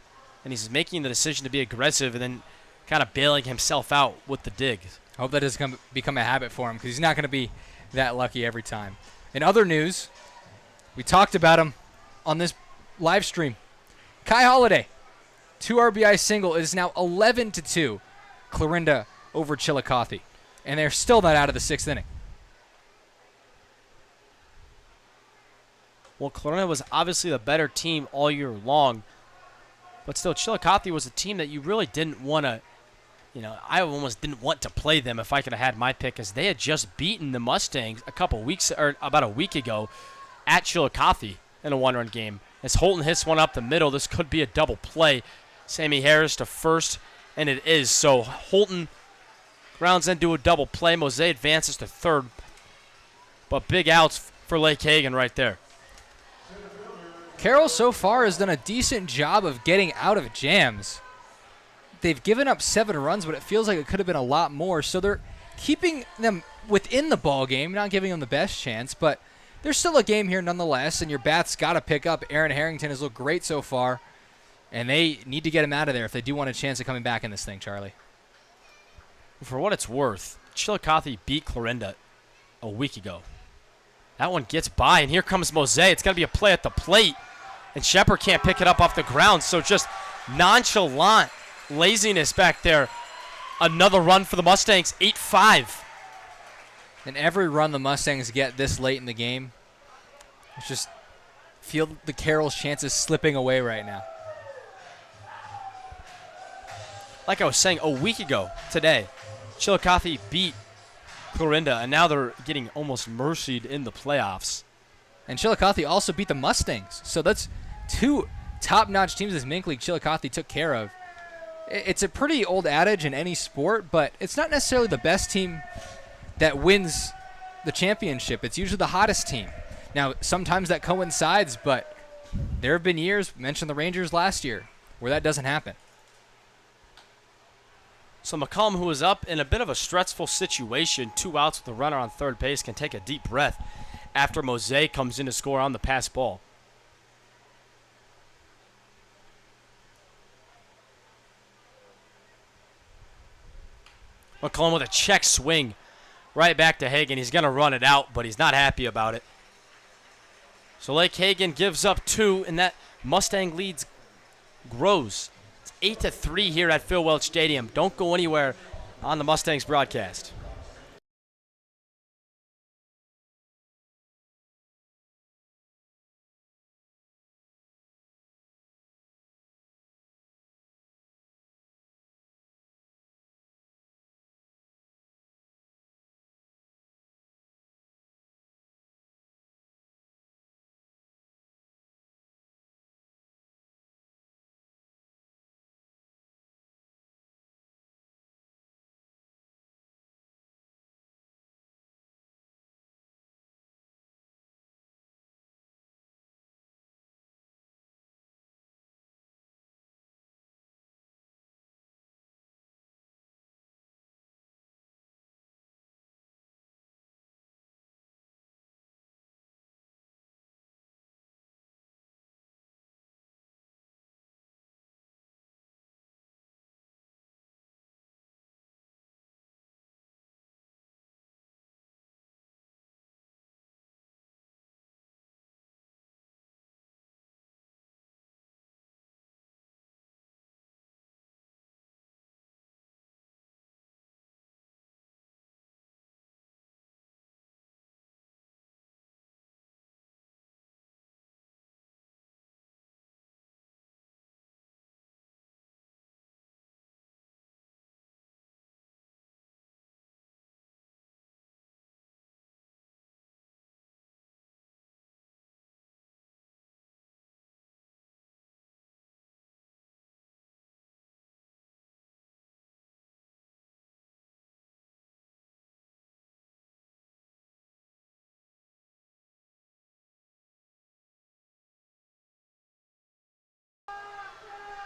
and he's making the decision to be aggressive and then kind of bailing himself out with the dig. I hope that doesn't become a habit for him, because he's not going to be that lucky every time. In other news, we talked about him on this live stream. Kai Holiday, 2 RBI single. It is now 11-2, Clarinda over Chillicothe, and they're still not out of the 6th inning. Well, Clarinda was obviously the better team all year long, but still, Chillicothe was a team that you really didn't want to, I almost didn't want to play them if I could have had my pick, because they had just beaten the Mustangs about a week ago at Chillicothe in a 1-run game. As Holton hits one up the middle, this could be a double play. Sammy Harris to first, and it is. So Holton grounds into a double play. Mose advances to third, but big outs for Lake Hagan right there. Carroll so far has done a decent job of getting out of jams. They've given up 7 runs, but it feels like it could have been a lot more. So they're keeping them within the ball game, not giving them the best chance, but there's still a game here nonetheless, and your bats got to pick up. Aaron Harrington has looked great so far, and they need to get him out of there if they do want a chance of coming back in this thing, Charlie. For what it's worth, Chillicothe beat Clarinda a week ago. That one gets by, and here comes Mose. It's got to be a play at the plate, and Shepard can't pick it up off the ground, so just nonchalant laziness back there. Another run for the Mustangs, 8-5. And every run the Mustangs get this late in the game, it's just feel the Carroll's chances slipping away right now. Like I was saying, a week ago today, Chillicothe beat Clarinda, and now they're getting almost mercied in the playoffs. And Chillicothe also beat the Mustangs. So that's 2 top-notch teams this MINK League Chillicothe took care of. It's a pretty old adage in any sport, but it's not necessarily the best team that wins the championship. It's usually the hottest team. Now, sometimes that coincides, but there have been years, mentioned the Rangers last year, where that doesn't happen. So McCollum, who was up in a bit of a stressful situation, 2 outs with a runner on third base, can take a deep breath after Mose comes in to score on the pass ball. McCollum with a check swing right back to Hagan. He's going to run it out, but he's not happy about it. So Lake Hagan gives up 2, and that Mustang lead grows It's 8-3 here at Phil Welch Stadium. Don't go anywhere on the Mustangs broadcast.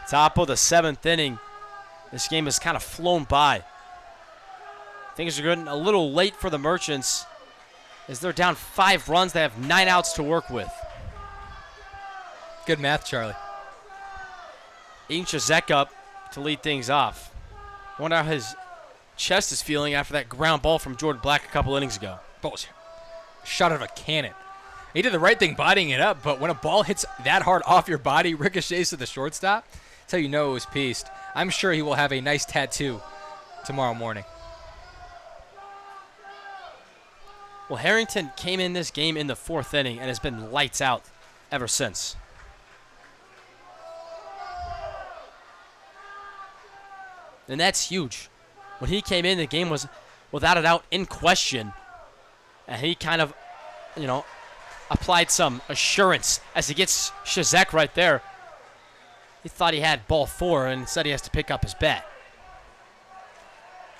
Top of the 7th inning. This game has kind of flown by. Things are getting a little late for the Merchants as they're down 5 runs. They have 9 outs to work with. Good math, Charlie. Aiden Chazek up to lead things off. I wonder how his chest is feeling after that ground ball from Jordan Black a couple innings ago. Ball was shot out of a cannon. He did the right thing bodying it up, but when a ball hits that hard off your body, ricochets to the shortstop, that's how you know it was pieced. I'm sure he will have a nice tattoo tomorrow morning. Well, Harrington came in this game in the 4th inning and has been lights out ever since. And that's huge. When he came in, the game was without a doubt in question. And he kind of, applied some assurance as he gets Chazek right there. He thought he had ball 4, and instead he has to pick up his bat.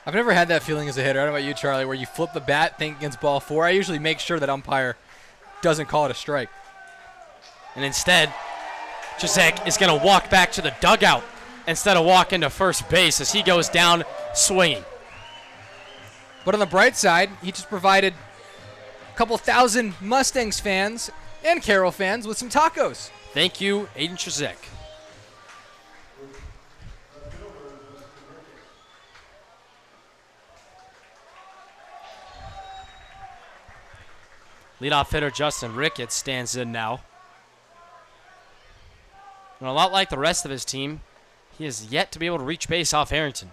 I've never had that feeling as a hitter. I don't know about you, Charlie, where you flip the bat, think against ball 4. I usually make sure that umpire doesn't call it a strike. And instead, Chazek is going to walk back to the dugout instead of walking to first base as he goes down swinging. But on the bright side, he just provided a couple thousand Mustangs fans and Carroll fans with some tacos. Thank you, Aiden Chazek. Leadoff hitter Justin Ricketts stands in now. And a lot like the rest of his team, he has yet to be able to reach base off Harrington.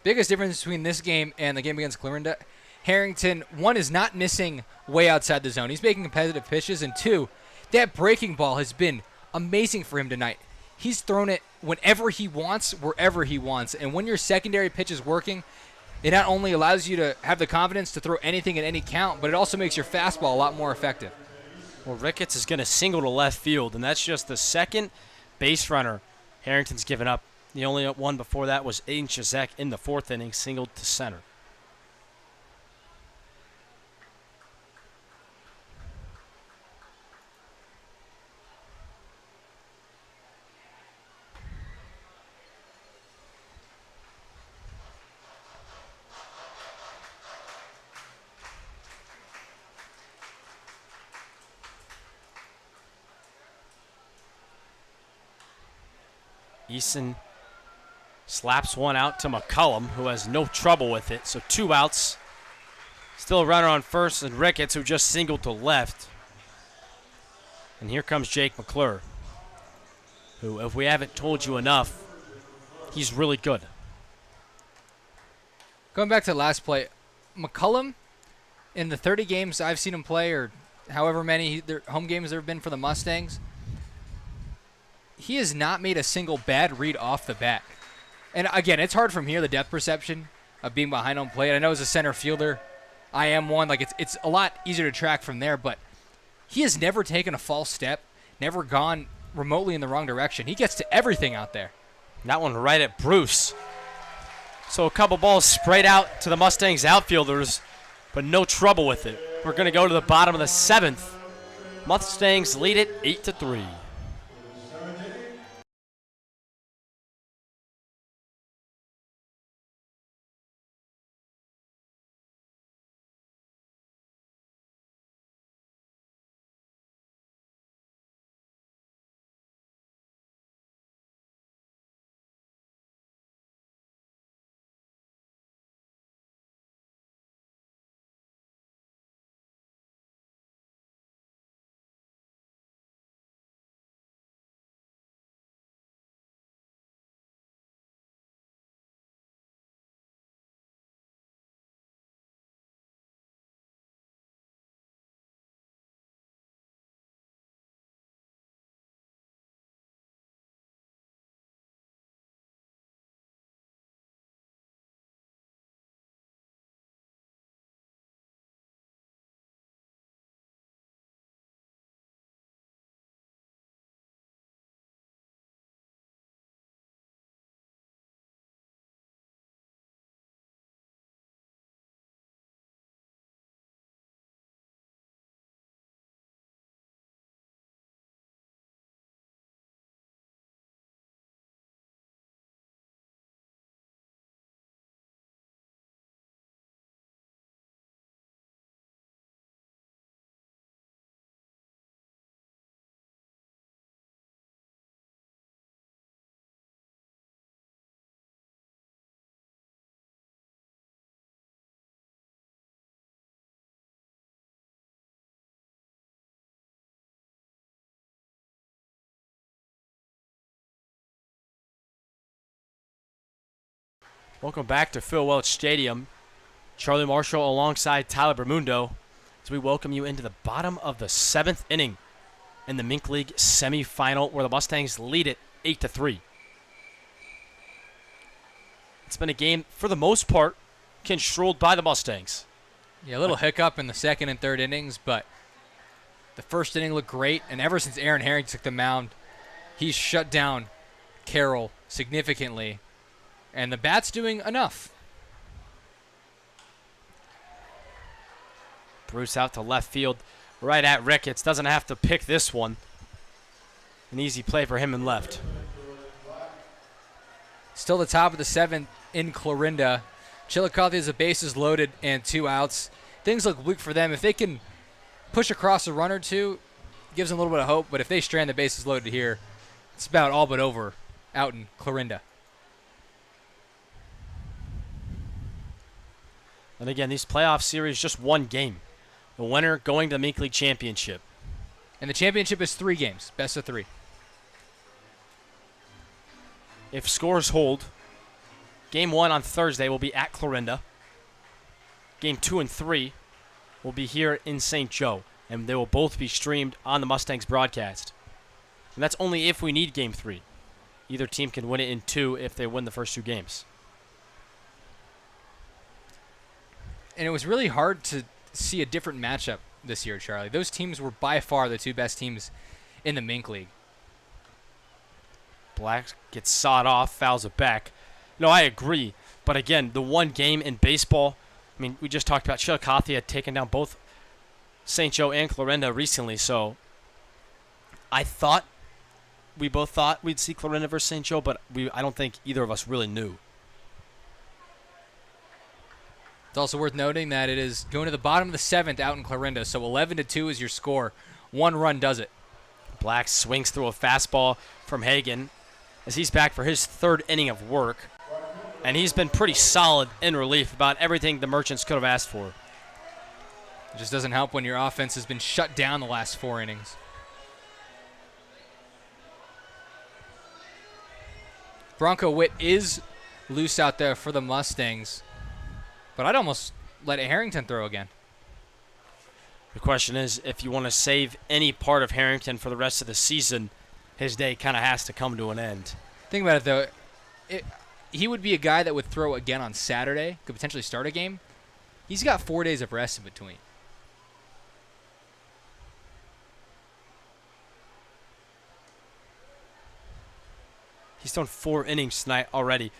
Biggest difference between this game and the game against Clarinda, Harrington, 1, is not missing way outside the zone. He's making competitive pitches, and 2, that breaking ball has been amazing for him tonight. He's thrown it whenever he wants, wherever he wants. And when your secondary pitch is working, it not only allows you to have the confidence to throw anything at any count, but it also makes your fastball a lot more effective. Well, Ricketts is going to single to left field, and that's just the second base runner Harrington's given up. The only one before that was Aiden Chazek in the 4th inning, singled to center. Eason slaps one out to McCullum, who has no trouble with it. So 2 outs. Still a runner on first, and Ricketts, who just singled to left. And here comes Jake McClure. who, if we haven't told you enough, he's really good. Going back to the last play, McCullum, in the 30 games I've seen him play, or however many home games there have been for the Mustangs, he has not made a single bad read off the bat. And again, it's hard from here, the depth perception of being behind home plate. I know as a center fielder, I am one. Like it's a lot easier to track from there, but he has never taken a false step, never gone remotely in the wrong direction. He gets to everything out there. That one right at Bruce. So a couple balls sprayed out to the Mustangs outfielders, but no trouble with it. We're going to go to the bottom of the 7th. Mustangs lead it 8-3. Welcome back to Phil Welch Stadium. Charlie Marshall alongside Tyler Bermundo as we welcome you into the bottom of the 7th inning in the MINK League semifinal where the Mustangs lead it 8-3. It's been a game, for the most part, controlled by the Mustangs. Yeah, a little hiccup in the 2nd and 3rd innings, but the 1st inning looked great, and ever since Aaron Herring took the mound, he's shut down Carroll significantly, and the bat's doing enough. Bruce out to left field, right at Ricketts. Doesn't have to pick this one. An easy play for him in left. Still the top of the 7th in Clarinda. Chillicothe has the bases loaded and 2 outs. Things look weak for them. If they can push across a run or two, gives them a little bit of hope. But if they strand the bases loaded here, it's about all but over out in Clarinda. And again, these playoff series, just one game. The winner going to the MINK League Championship. And the championship is 3 games, best of 3. If scores hold, Game 1 on Thursday will be at Clarinda. Game 2 and 3 will be here in St. Joe, and they will both be streamed on the Mustangs broadcast. And that's only if we need Game 3. Either team can win it in 2 if they win the first 2 games. And it was really hard to see a different matchup this year, Charlie. Those teams were by far the 2 best teams in the MINK League. Black gets sawed off, fouls it back. No, I agree. But again, the one game in baseball, I mean, we just talked about Chillicothe had taken down both St. Joe and Clarinda recently, so we both thought we'd see Clarinda versus St. Joe, but I don't think either of us really knew. It's also worth noting that it is going to the bottom of the 7th out in Clarinda, so 11-2 is your score. 1 run does it. Black swings through a fastball from Hagan as he's back for his 3rd inning of work. And he's been pretty solid in relief, about everything the Merchants could have asked for. It just doesn't help when your offense has been shut down the last 4 innings. Bronco Witt is loose out there for the Mustangs, but I'd almost let Harrington throw again. The question is, if you want to save any part of Harrington for the rest of the season, his day kind of has to come to an end. Think about it, though. He would be a guy that would throw again on Saturday, could potentially start a game. He's got 4 days of rest in between. He's thrown 4 innings tonight already.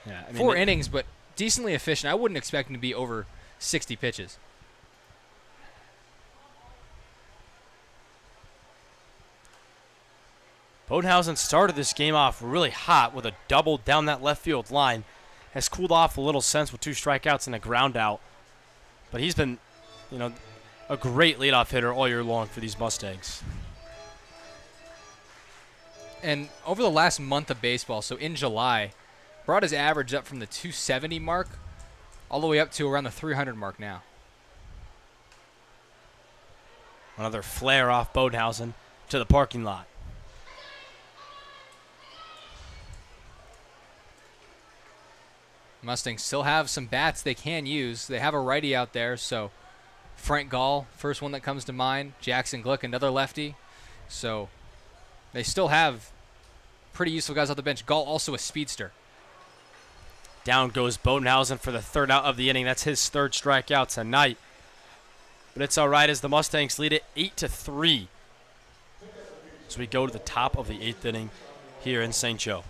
Yeah, I mean, 4 innings, but decently efficient. I wouldn't expect him to be over 60 pitches. Bodenhausen started this game off really hot with a double down that left field line. Has cooled off a little since with 2 strikeouts and a ground out. But he's been, a great leadoff hitter all year long for these Mustangs. And over the last month of baseball, so in July, brought his average up from the 270 mark all the way up to around the 300 mark now. Another flare off Bodenhausen to the parking lot. Mustangs still have some bats they can use. They have a righty out there, so Frank Gall, first one that comes to mind. Jackson Glick, another lefty. So they still have pretty useful guys off the bench. Gall also a speedster. Down goes Bodenhausen for the 3rd out of the inning. That's his 3rd strikeout tonight. But it's all right as the Mustangs lead it 8-3. So we go to the top of the 8th inning here in St. Joe.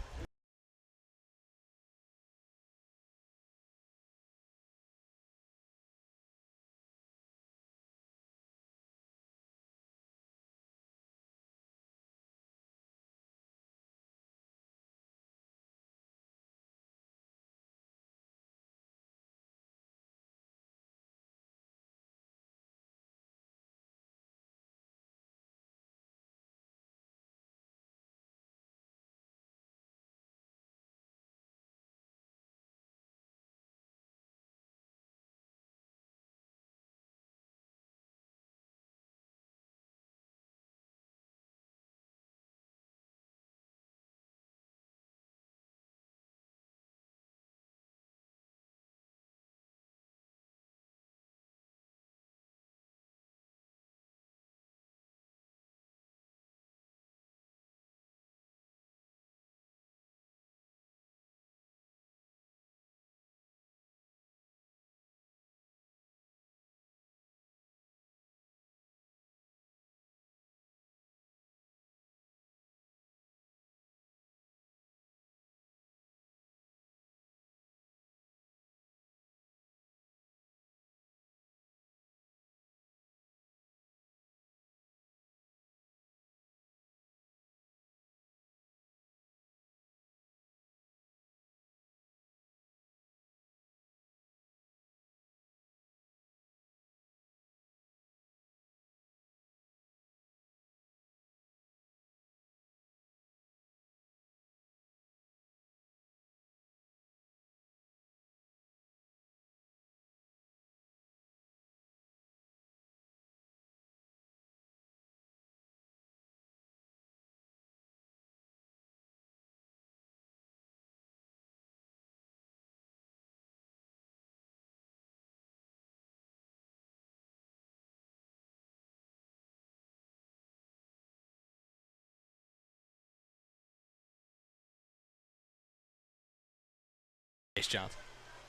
Johnson.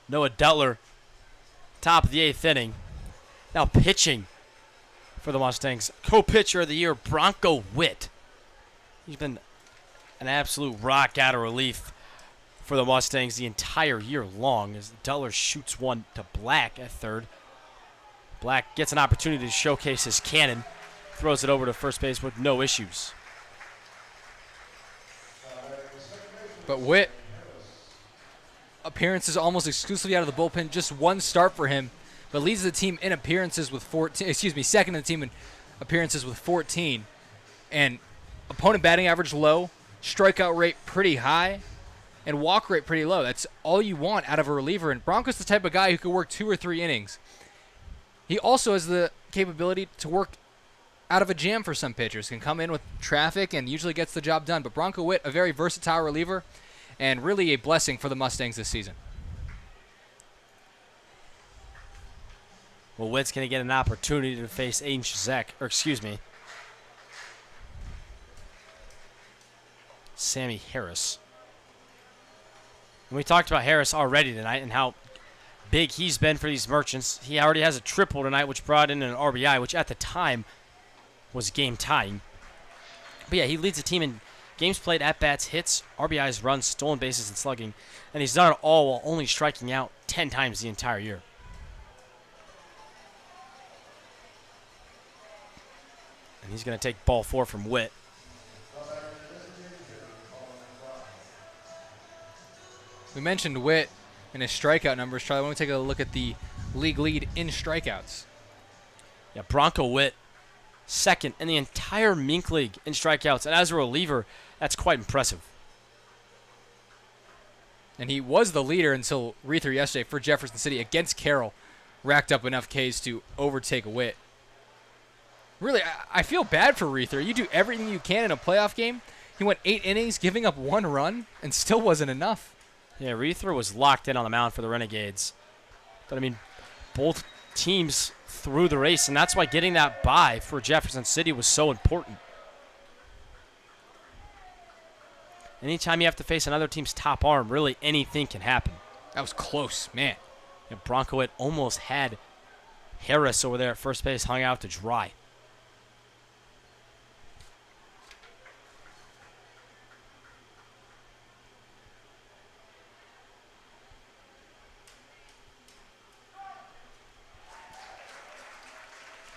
Noah Deltler, top of the 8th inning. Now pitching for the Mustangs. Co-pitcher of the year, Bronco Witt. He's been an absolute rock out of relief for the Mustangs the entire year long as Deltler shoots one to Black at 3rd. Black gets an opportunity to showcase his cannon. Throws it over to first base with no issues. But Witt, appearances almost exclusively out of the bullpen, just 1 start for him, but leads the team in appearances with 14. Second in the team in appearances with 14. And opponent batting average low, strikeout rate pretty high, and walk rate pretty low. That's all you want out of a reliever. And Bronco's the type of guy who could work 2 or 3 innings. He also has the capability to work out of a jam for some pitchers. Can come in with traffic and usually gets the job done. But Bronco Witt, a very versatile reliever and really a blessing for the Mustangs this season. Well, Witt's going to get an opportunity to face Aiden Shazek, or excuse me, Sammy Harris. And we talked about Harris already tonight and how big he's been for these Merchants. He already has a triple tonight, which brought in an RBI, which at the time was game tying. But yeah, he leads the team in games played, at-bats, hits, RBIs, runs, stolen bases, and slugging. And he's done it all while only striking out 10 times the entire year. And he's going to take ball 4 from Witt. We mentioned Witt and his strikeout numbers. Charlie, why don't we take a look at the league lead in strikeouts? Yeah, Bronco Witt, second in the entire MINK League in strikeouts. And as a reliever, that's quite impressive. And he was the leader until Reether yesterday for Jefferson City against Carroll. Racked up enough Ks to overtake Witt. Really, I feel bad for Reether. You do everything you can in a playoff game. He went 8 innings, giving up 1 run, and still wasn't enough. Yeah, Reether was locked in on the mound for the Renegades. But, I mean, both teams threw the race, and that's why getting that bye for Jefferson City was so important. Anytime you have to face another team's top arm, really anything can happen. That was close, man. And Bronco Witt almost had Harris over there at first base hung out to dry.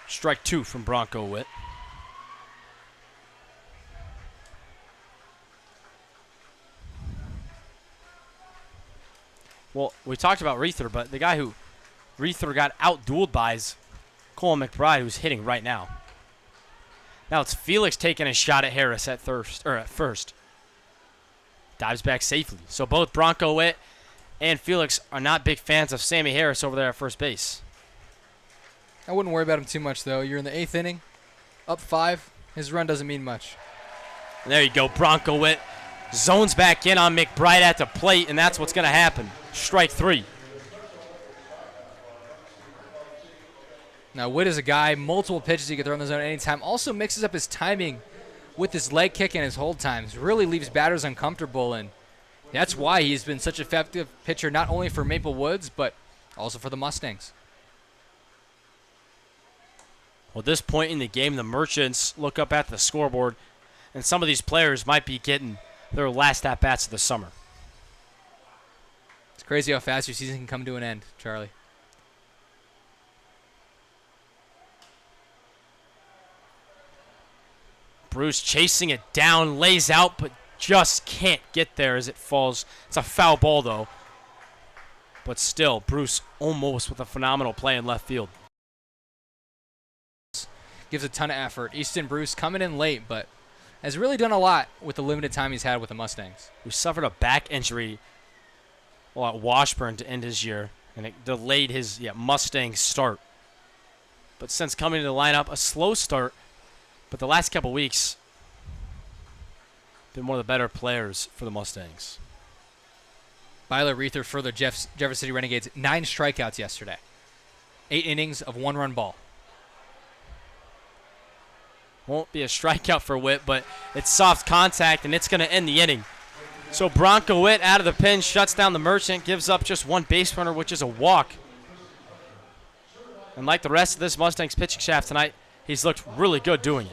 Strike 2 from Bronco Witt. Well, we talked about Reether, but the guy who Reether got out-dueled by is Colin McBride, who's hitting right now. Now it's Felix taking a shot at Harris at first. Dives back safely. So both Bronco Witt and Felix are not big fans of Sammy Harris over there at first base. I wouldn't worry about him too much, though. You're in the 8th inning, up 5. His run doesn't mean much. And there you go. Bronco Witt zones back in on McBride at the plate, and that's what's going to happen. Strike 3. Now, Witt is a guy, multiple pitches he can throw in the zone at any time. Also mixes up his timing with his leg kick and his hold times. Really leaves batters uncomfortable, and that's why he's been such an effective pitcher, not only for Maple Woods, but also for the Mustangs. Well, at this point in the game, the Merchants look up at the scoreboard, and some of these players might be getting their last at-bats of the summer. It's crazy how fast your season can come to an end, Charlie. Bruce chasing it down, lays out, but just can't get there as it falls. It's a foul ball, though. But still, Bruce almost with a phenomenal play in left field. Gives a ton of effort. Easton Bruce coming in late, but has really done a lot with the limited time he's had with the Mustangs. Who suffered a back injury at Washburn to end his year, and it delayed his Mustang start. But since coming to the lineup, a slow start, but the last couple weeks, been one of the better players for the Mustangs. Byler Reether for the Jefferson City Renegades, 9 strikeouts yesterday. 8 innings of 1-run ball. Won't be a strikeout for Witt, but it's soft contact, and it's going to end the inning. So Bronco Witt out of the pen, shuts down the Merchant, gives up just 1 base runner, which is a walk. And like the rest of this Mustangs pitching staff tonight, he's looked really good doing it.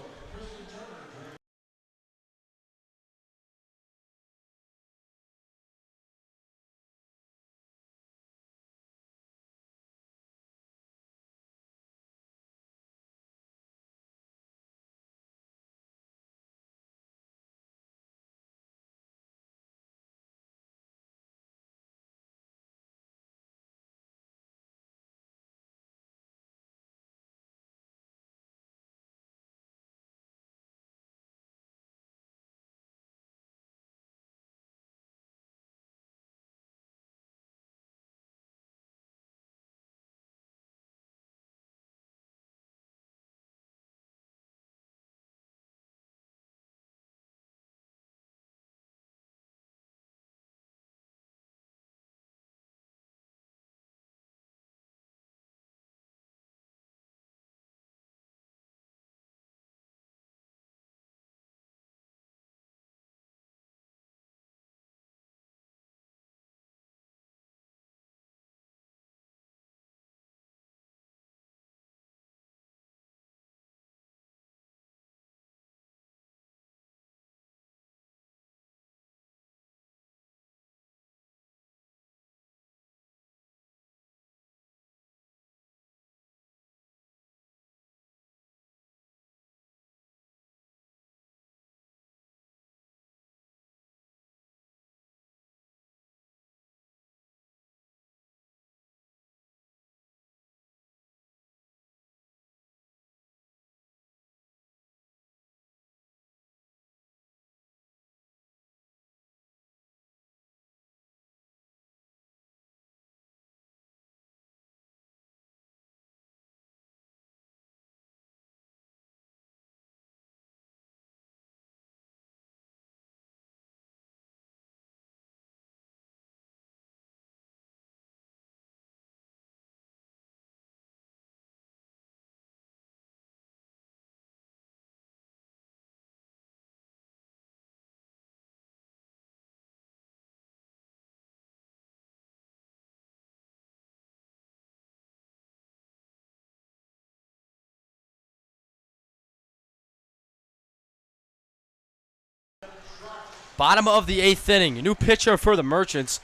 Bottom of the 8th inning. A new pitcher for the Merchants,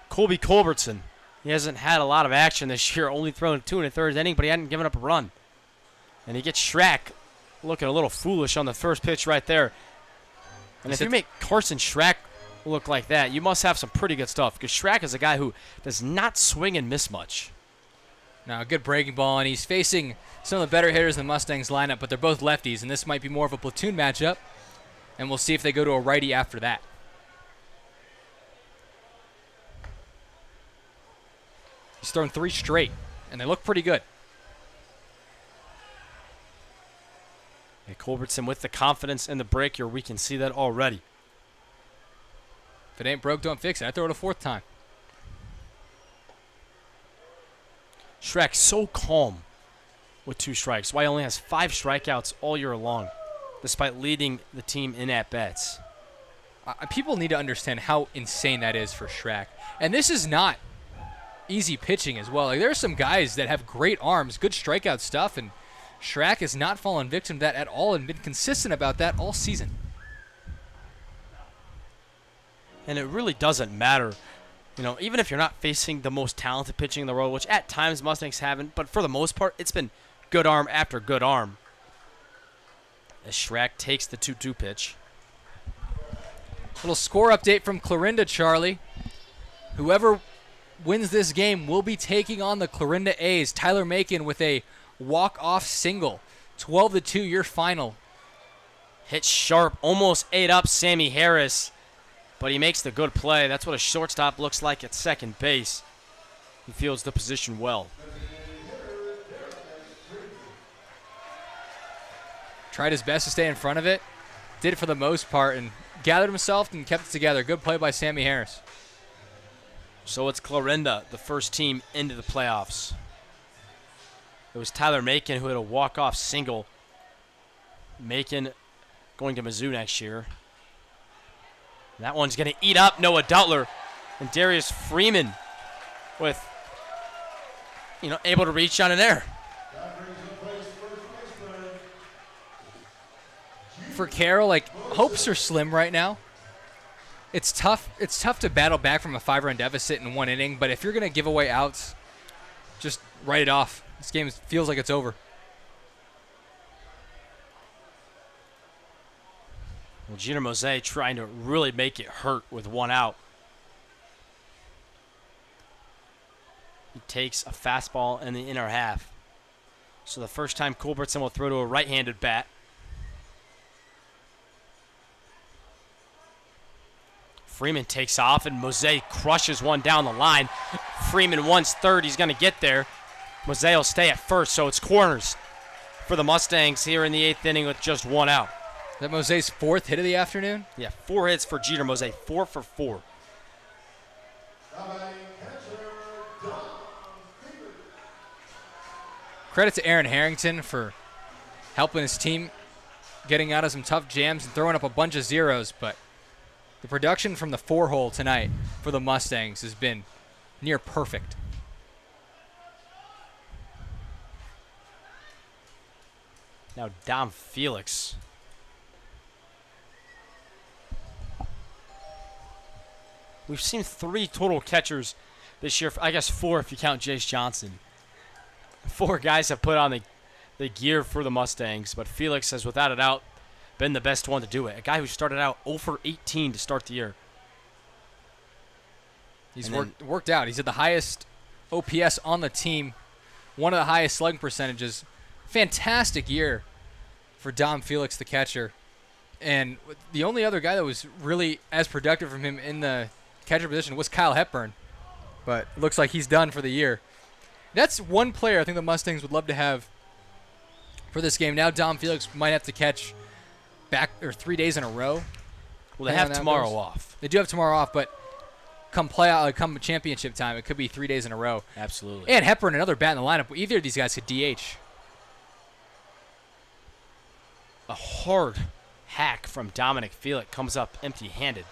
Colby Culbertson. He hasn't had a lot of action this year, only thrown 2 1/3 inning, but he hadn't given up a run. And he gets Schrack looking a little foolish on the first pitch right there. And if you make Carson Schrack look like that, you must have some pretty good stuff, because Schrack is a guy who does not swing and miss much. Now, a good breaking ball, and he's facing some of the better hitters in the Mustangs lineup, but they're both lefties, and this might be more of a platoon matchup, and we'll see if they go to a righty after that. He's thrown 3 straight, and they look pretty good. And Culbertson with the confidence in the breaker, we can see that already. If it ain't broke, don't fix it. I throw it a 4th time. Schrack so calm with 2 strikes. Why he only has 5 strikeouts all year long, despite leading the team in at-bats. People need to understand how insane that is for Schrack. And this is not easy pitching as well. Like, there are some guys that have great arms, good strikeout stuff, and Schrack has not fallen victim to that at all and been consistent about that all season. And it really doesn't matter. You know, even if you're not facing the most talented pitching in the world, which at times Mustangs haven't, but for the most part, it's been good arm after good arm. As Schrack takes the 2-2 pitch. Little score update from Clarinda, Charlie. Whoever wins this game will be taking on the Clarinda A's. Tyler Macon with a walk-off single. 12-2, your final. Hit sharp, almost ate up Sammy Harris, but he makes the good play. That's what a shortstop looks like at second base. He fields the position well. Tried his best to stay in front of it. Did it for the most part and gathered himself and kept it together. Good play by Sammy Harris. So it's Clarinda, the first team into the playoffs. It was Tyler Macon who had a walk-off single. Macon going to Mizzou next year. That one's going to eat up Noah Dutler. And Darius Freeman with, able to reach on an air. For Carroll, hopes are slim right now. It's tough. It's tough to battle back from a 5-run deficit in 1 inning, but if you're going to give away outs, just write it off. This game feels like it's over. Well, Jeter Mose trying to really make it hurt with 1 out. He takes a fastball in the inner half. So the first time Culbertson will throw to a right-handed bat. Freeman takes off, and Mose crushes one down the line. Freeman wants third. He's going to get there. Mose will stay at first, so it's corners for the Mustangs here in the 8th inning with just 1 out. Is that Mose's 4th hit of the afternoon? Yeah, 4 hits for Jeter Mose, 4 for 4. Credit to Aaron Harrington for helping his team getting out of some tough jams and throwing up a bunch of zeros, but the production from the 4-hole tonight for the Mustangs has been near perfect. Now Dom Felix. We've seen 3 total catchers this year. I guess 4 if you count Jace Johnson. 4 guys have put on the gear for the Mustangs, but Felix has without a doubt been the best one to do it. A guy who started out 0 for 18 to start the year. He's worked out. He's at the highest OPS on the team, one of the highest slugging percentages. Fantastic year for Dom Felix, the catcher. And the only other guy that was really as productive from him in the catcher position was Kyle Hepburn. But it looks like he's done for the year. That's one player I think the Mustangs would love to have for this game. Now Dom Felix might have to catch back or 3 days in a row. Well, they have tomorrow off. They do have tomorrow off, but come championship time, it could be 3 days in a row. Absolutely. And Hepburn, another bat in the lineup. Either of these guys could DH. A hard hack from Dominic Felix comes up empty-handed.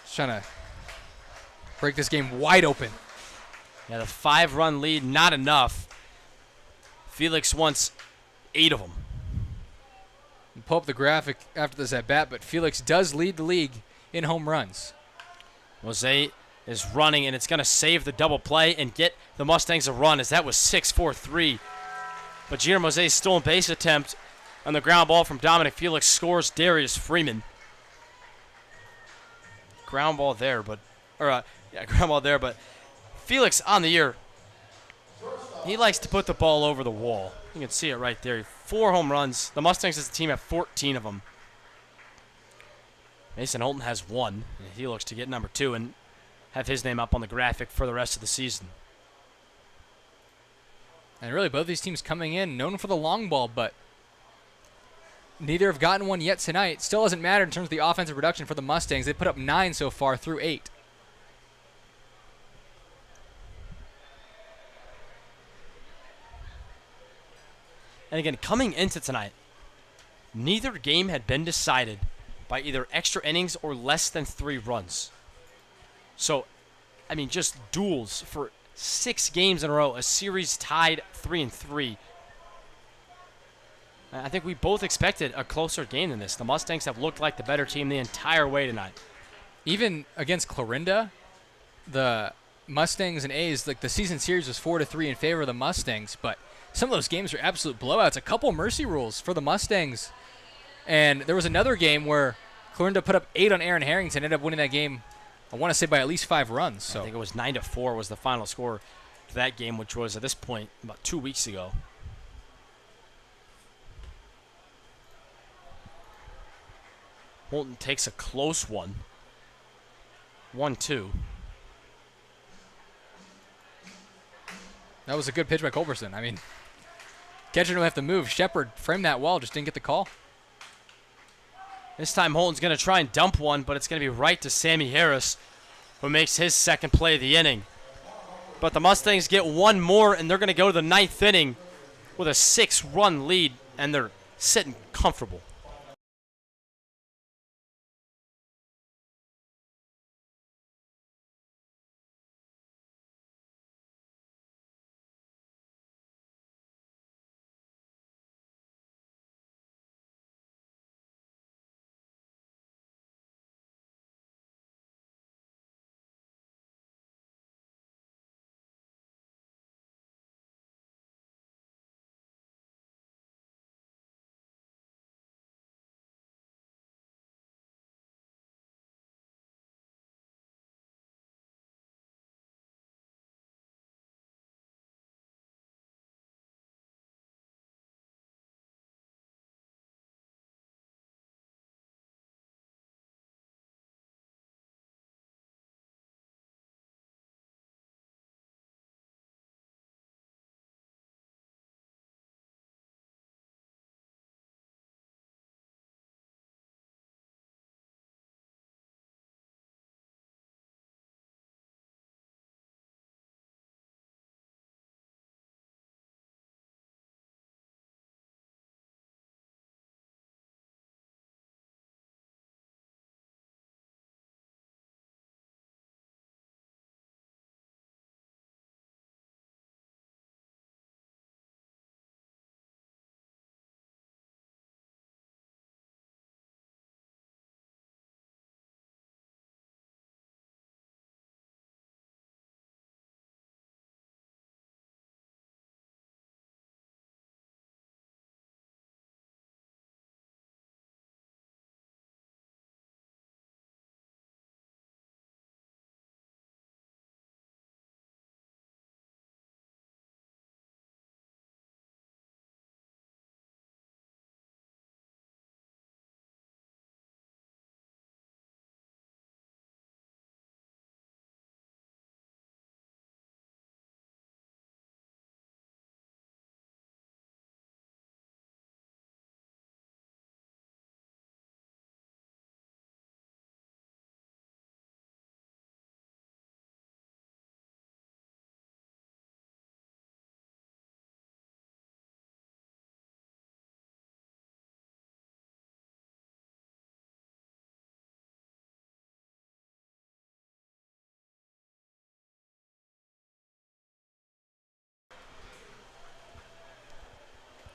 Just trying to break this game wide open. Yeah, the 5-run lead, not enough. Felix wants 8 of them. We'll pull up the graphic after this at bat, but Felix does lead the league in home runs. Mose is running, and it's going to save the double play and get the Mustangs a run, as that was 6-4-3. But Jeter Mose's stolen base attempt on the ground ball from Dominic Felix scores Darius Freeman. Ground ball there, but Felix on the year, he likes to put the ball over the wall. You can see it right there. 4 home runs. The Mustangs as a team have 14 of them. Mason Holton has 1, and he looks to get number 2 and have his name up on the graphic for the rest of the season. And really, both these teams coming in known for the long ball, but neither have gotten one yet tonight. Still doesn't matter in terms of the offensive production for the Mustangs. They put up 9 so far through 8. And again, coming into tonight, neither game had been decided by either extra innings or less than 3 runs. So, I mean, just duels for 6 games in a row, a series tied 3-3. I think we both expected a closer game than this. The Mustangs have looked like the better team the entire way tonight. Even against Clarinda, the Mustangs and A's, like the season series was 4-3 in favor of the Mustangs, but some of those games were absolute blowouts. A couple mercy rules for the Mustangs. And there was another game where Clarinda put up 8 on Aaron Harrington, ended up winning that game, I want to say, by at least 5 runs. So I think it was 9-4 was the final score to that game, which was at this point about 2 weeks ago. Holton takes a close one. 1-2. That was a good pitch by Culberson. I mean, catcher didn't have to move. Shepard framed that well, just didn't get the call. This time Holton's going to try and dump one, but it's going to be right to Sammy Harris, who makes his second play of the inning. But the Mustangs get one more, and they're going to go to the 9th inning with a 6-run lead, and they're sitting comfortable.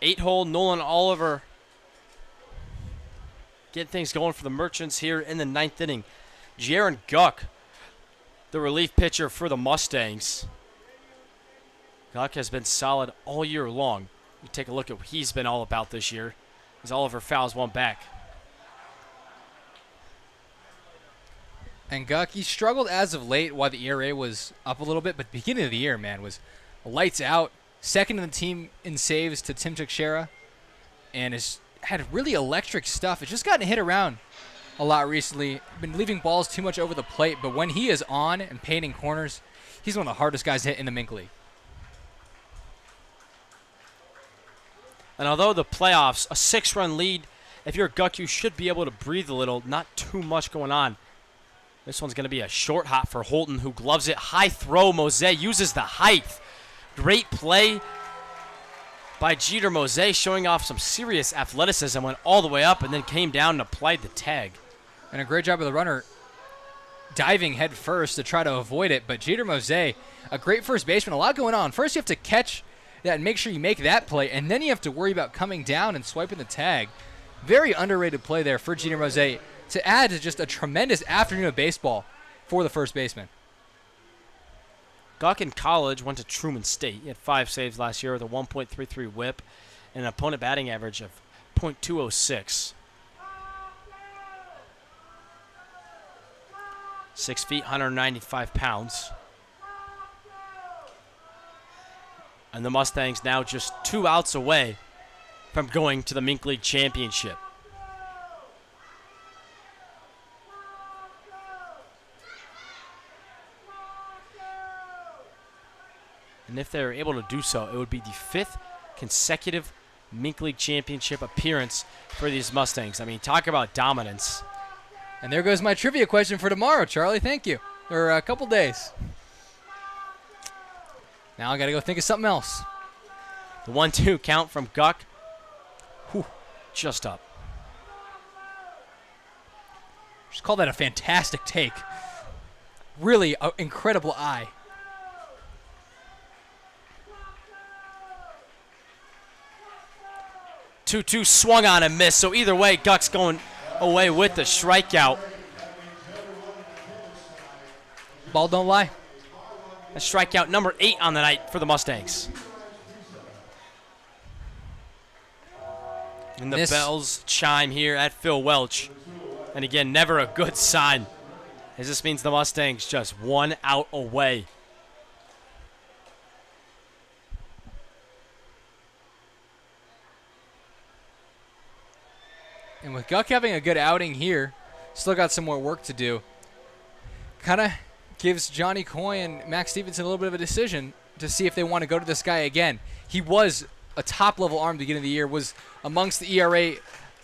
Eight-hole Nolan Oliver get things going for the Merchants here in the 9th inning. Jaron Guck, the relief pitcher for the Mustangs. Guck has been solid all year long. We take a look at what he's been all about this year, as Oliver fouls one back. And Guck, he struggled as of late while the ERA was up a little bit, but beginning of the year, man, was lights out. Second in the team in saves to Tim Teixeira, and has had really electric stuff. It's just gotten hit around a lot recently. Been leaving balls too much over the plate, but when he is on and painting corners, he's one of the hardest guys to hit in the MINK League. And although the playoffs, a 6-run lead, if you're Guck, you should be able to breathe a little. Not too much going on. This one's going to be a short hop for Holton, who gloves it. High throw. Mose uses the height. Great play by Jeter Mose, showing off some serious athleticism. Went all the way up and then came down and applied the tag. And a great job of the runner diving head first to try to avoid it. But Jeter Mose, a great first baseman. A lot going on. First, you have to catch that and make sure you make that play, and then you have to worry about coming down and swiping the tag. Very underrated play there for Jeter Mose to add to just a tremendous afternoon of baseball for the first baseman. Guck in college went to Truman State. He had 5 saves last year with a 1.33 whip and an opponent batting average of .206. 6 feet, 195 pounds. And the Mustangs now just 2 outs away from going to the MINK League Championship. And if they're able to do so, it would be the 5th consecutive MINK League Championship appearance for these Mustangs. I mean, talk about dominance. And there goes my trivia question for tomorrow, Charlie. Thank you. Or a couple days. Now I got to go think of something else. The 1-2 count from Guck. Whew, just up. Just call that a fantastic take. Really an incredible eye. Two swung on and missed. So either way, Guck's going away with the strikeout. Ball don't lie. A strikeout number 8 on the night for the Mustangs. And the bells chime here at Phil Welch. And again, never a good sign, as this means the Mustangs just 1 out away. And with Guck having a good outing here, still got some more work to do. Kind of gives Johnny Coy and Max Stevenson a little bit of a decision to see if they want to go to this guy again. He was a top-level arm at the beginning of the year, was amongst the ERA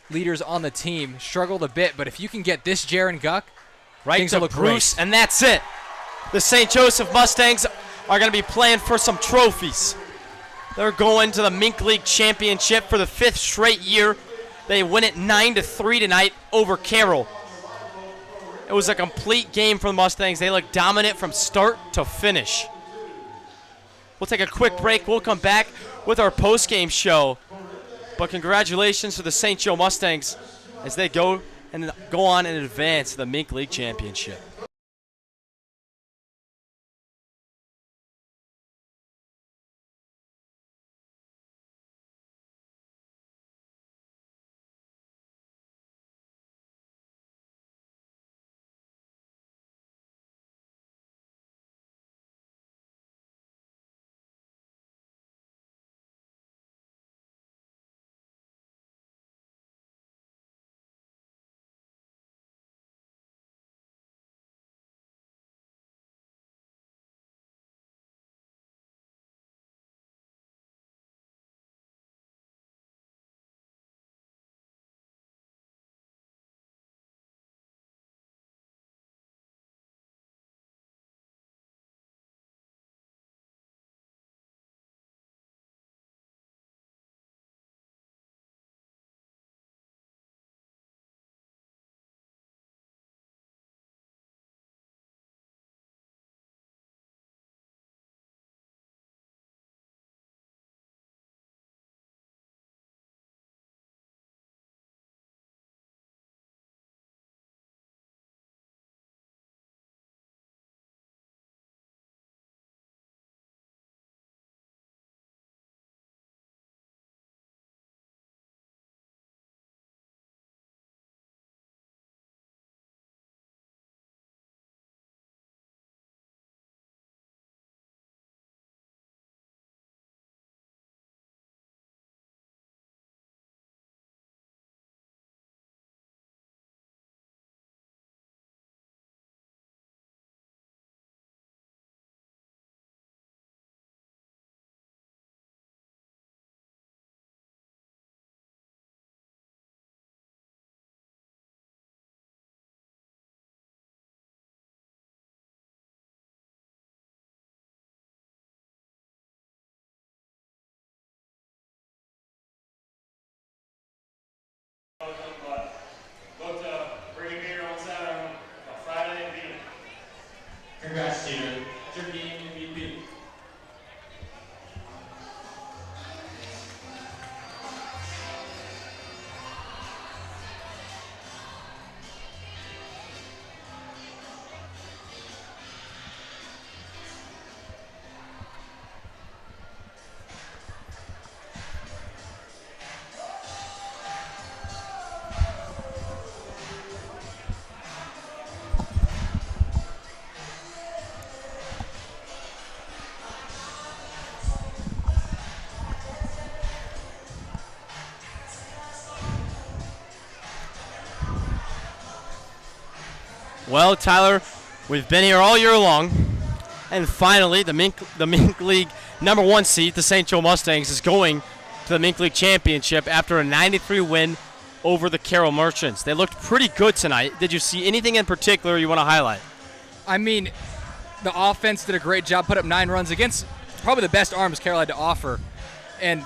leaders on the team, struggled a bit, but if you can get this Jaron Guck, right to Bruce, great. And that's it. The St. Joseph Mustangs are going to be playing for some trophies. They're going to the MINK League Championship for the 5th straight year. They win it 9-3 tonight over Carroll. It was a complete game for the Mustangs. They looked dominant from start to finish. We'll take a quick break. We'll come back with our post-game show. But congratulations to the St. Joe Mustangs as they go on and advance to the MINK League Championship. But look to bring it here on Saturday, on Friday, and beat it. Congrats, Jeter. Your game MVP. Well, Tyler, we've been here all year long, and finally the MINK League #1 seed, the St. Joe Mustangs, is going to the MINK League Championship after a 93 win over the Carroll Merchants. They looked pretty good tonight. Did you see anything in particular you want to highlight? I mean, the offense did a great job, put up 9 runs against probably the best arms Carroll had to offer. And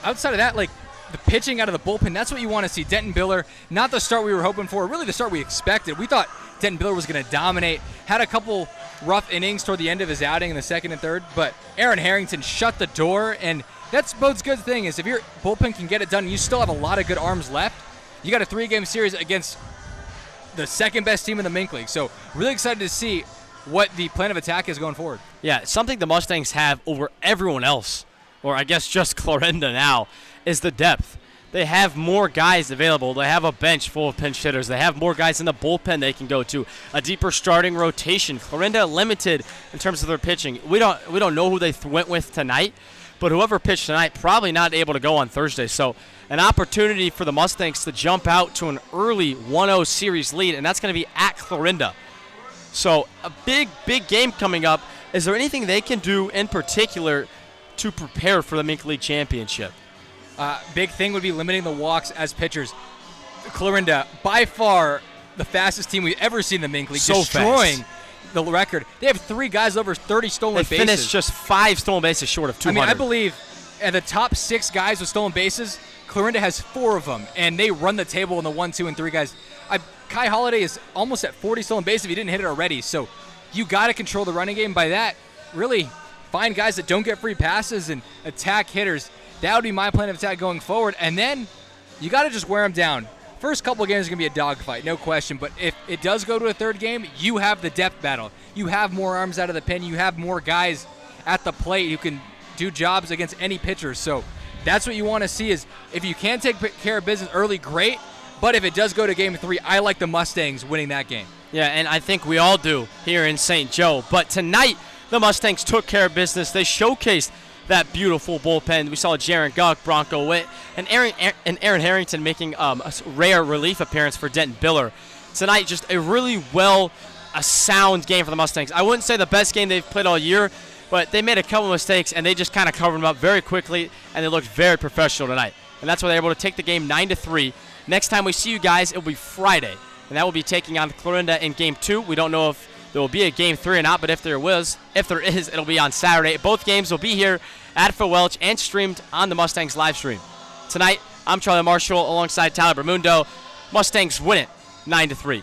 outside of that, like, the pitching out of the bullpen, that's what you want to see. Denton Biller, not the start we were hoping for, really the start we expected. We thought Denton Biller was going to dominate, had a couple rough innings toward the end of his outing in the second and third, but Aaron Harrington shut the door, and that's Bode's good thing is if your bullpen can get it done, you still have a lot of good arms left. You got a 3-game series against the second best team in the MINK League, so really excited to see what the plan of attack is going forward. Yeah, something the Mustangs have over everyone else, or I guess just Clarinda now, is the depth. They have more guys available. They have a bench full of pinch hitters. They have more guys in the bullpen they can go to. A deeper starting rotation. Clarinda limited in terms of their pitching. We don't know who they went with tonight, but whoever pitched tonight probably not able to go on Thursday. So an opportunity for the Mustangs to jump out to an early 1-0 series lead, and that's going to be at Clarinda. So a big game coming up. Is there anything they can do in particular to prepare for the MINK League Championship? Big thing would be limiting the walks as pitchers. Clarinda, by far the fastest team we've ever seen in the MINK League, So destroying the record. They have 3 guys over 30 stolen They bases. finished just 5 stolen bases short of 200. I mean, I believe at the top 6 guys with stolen bases, Clarinda has 4 of them, and they run the table in the 1, 2, and 3 guys. Kai Holiday is almost at 40 stolen bases if he didn't hit it already, so you got to control the running game. By that, really find guys that don't get free passes and attack hitters. That would be my plan of attack going forward. And then you got to just wear them down. First couple of games are going to be a dogfight, no question. But if it does go to a third game, you have the depth battle. You have more arms out of the pen. You have more guys at the plate who can do jobs against any pitcher. So that's what you want to see is if you can take care of business early, great. But if it does go to game 3, I like the Mustangs winning that game. Yeah, and I think we all do here in St. Joe. But tonight, the Mustangs took care of business. They showcased that beautiful bullpen. We saw Jaron Guck, Bronco Witt, and Aaron Harrington making a rare relief appearance for Denton Biller. Tonight, just a sound game for the Mustangs. I wouldn't say the best game they've played all year, but they made a couple mistakes, and they just kind of covered them up very quickly, and they looked very professional tonight. And that's why they're able to take the game 9-3. Next time we see you guys, it will be Friday, and that will be taking on Clarinda in Game 2. We don't know if there will be a Game 3 or not, but if there is, it'll be on Saturday. Both games will be here at Phil Welch and streamed on the Mustangs live stream. Tonight, I'm Charlie Marshall alongside Tyler Bermundo. Mustangs win it 9-3.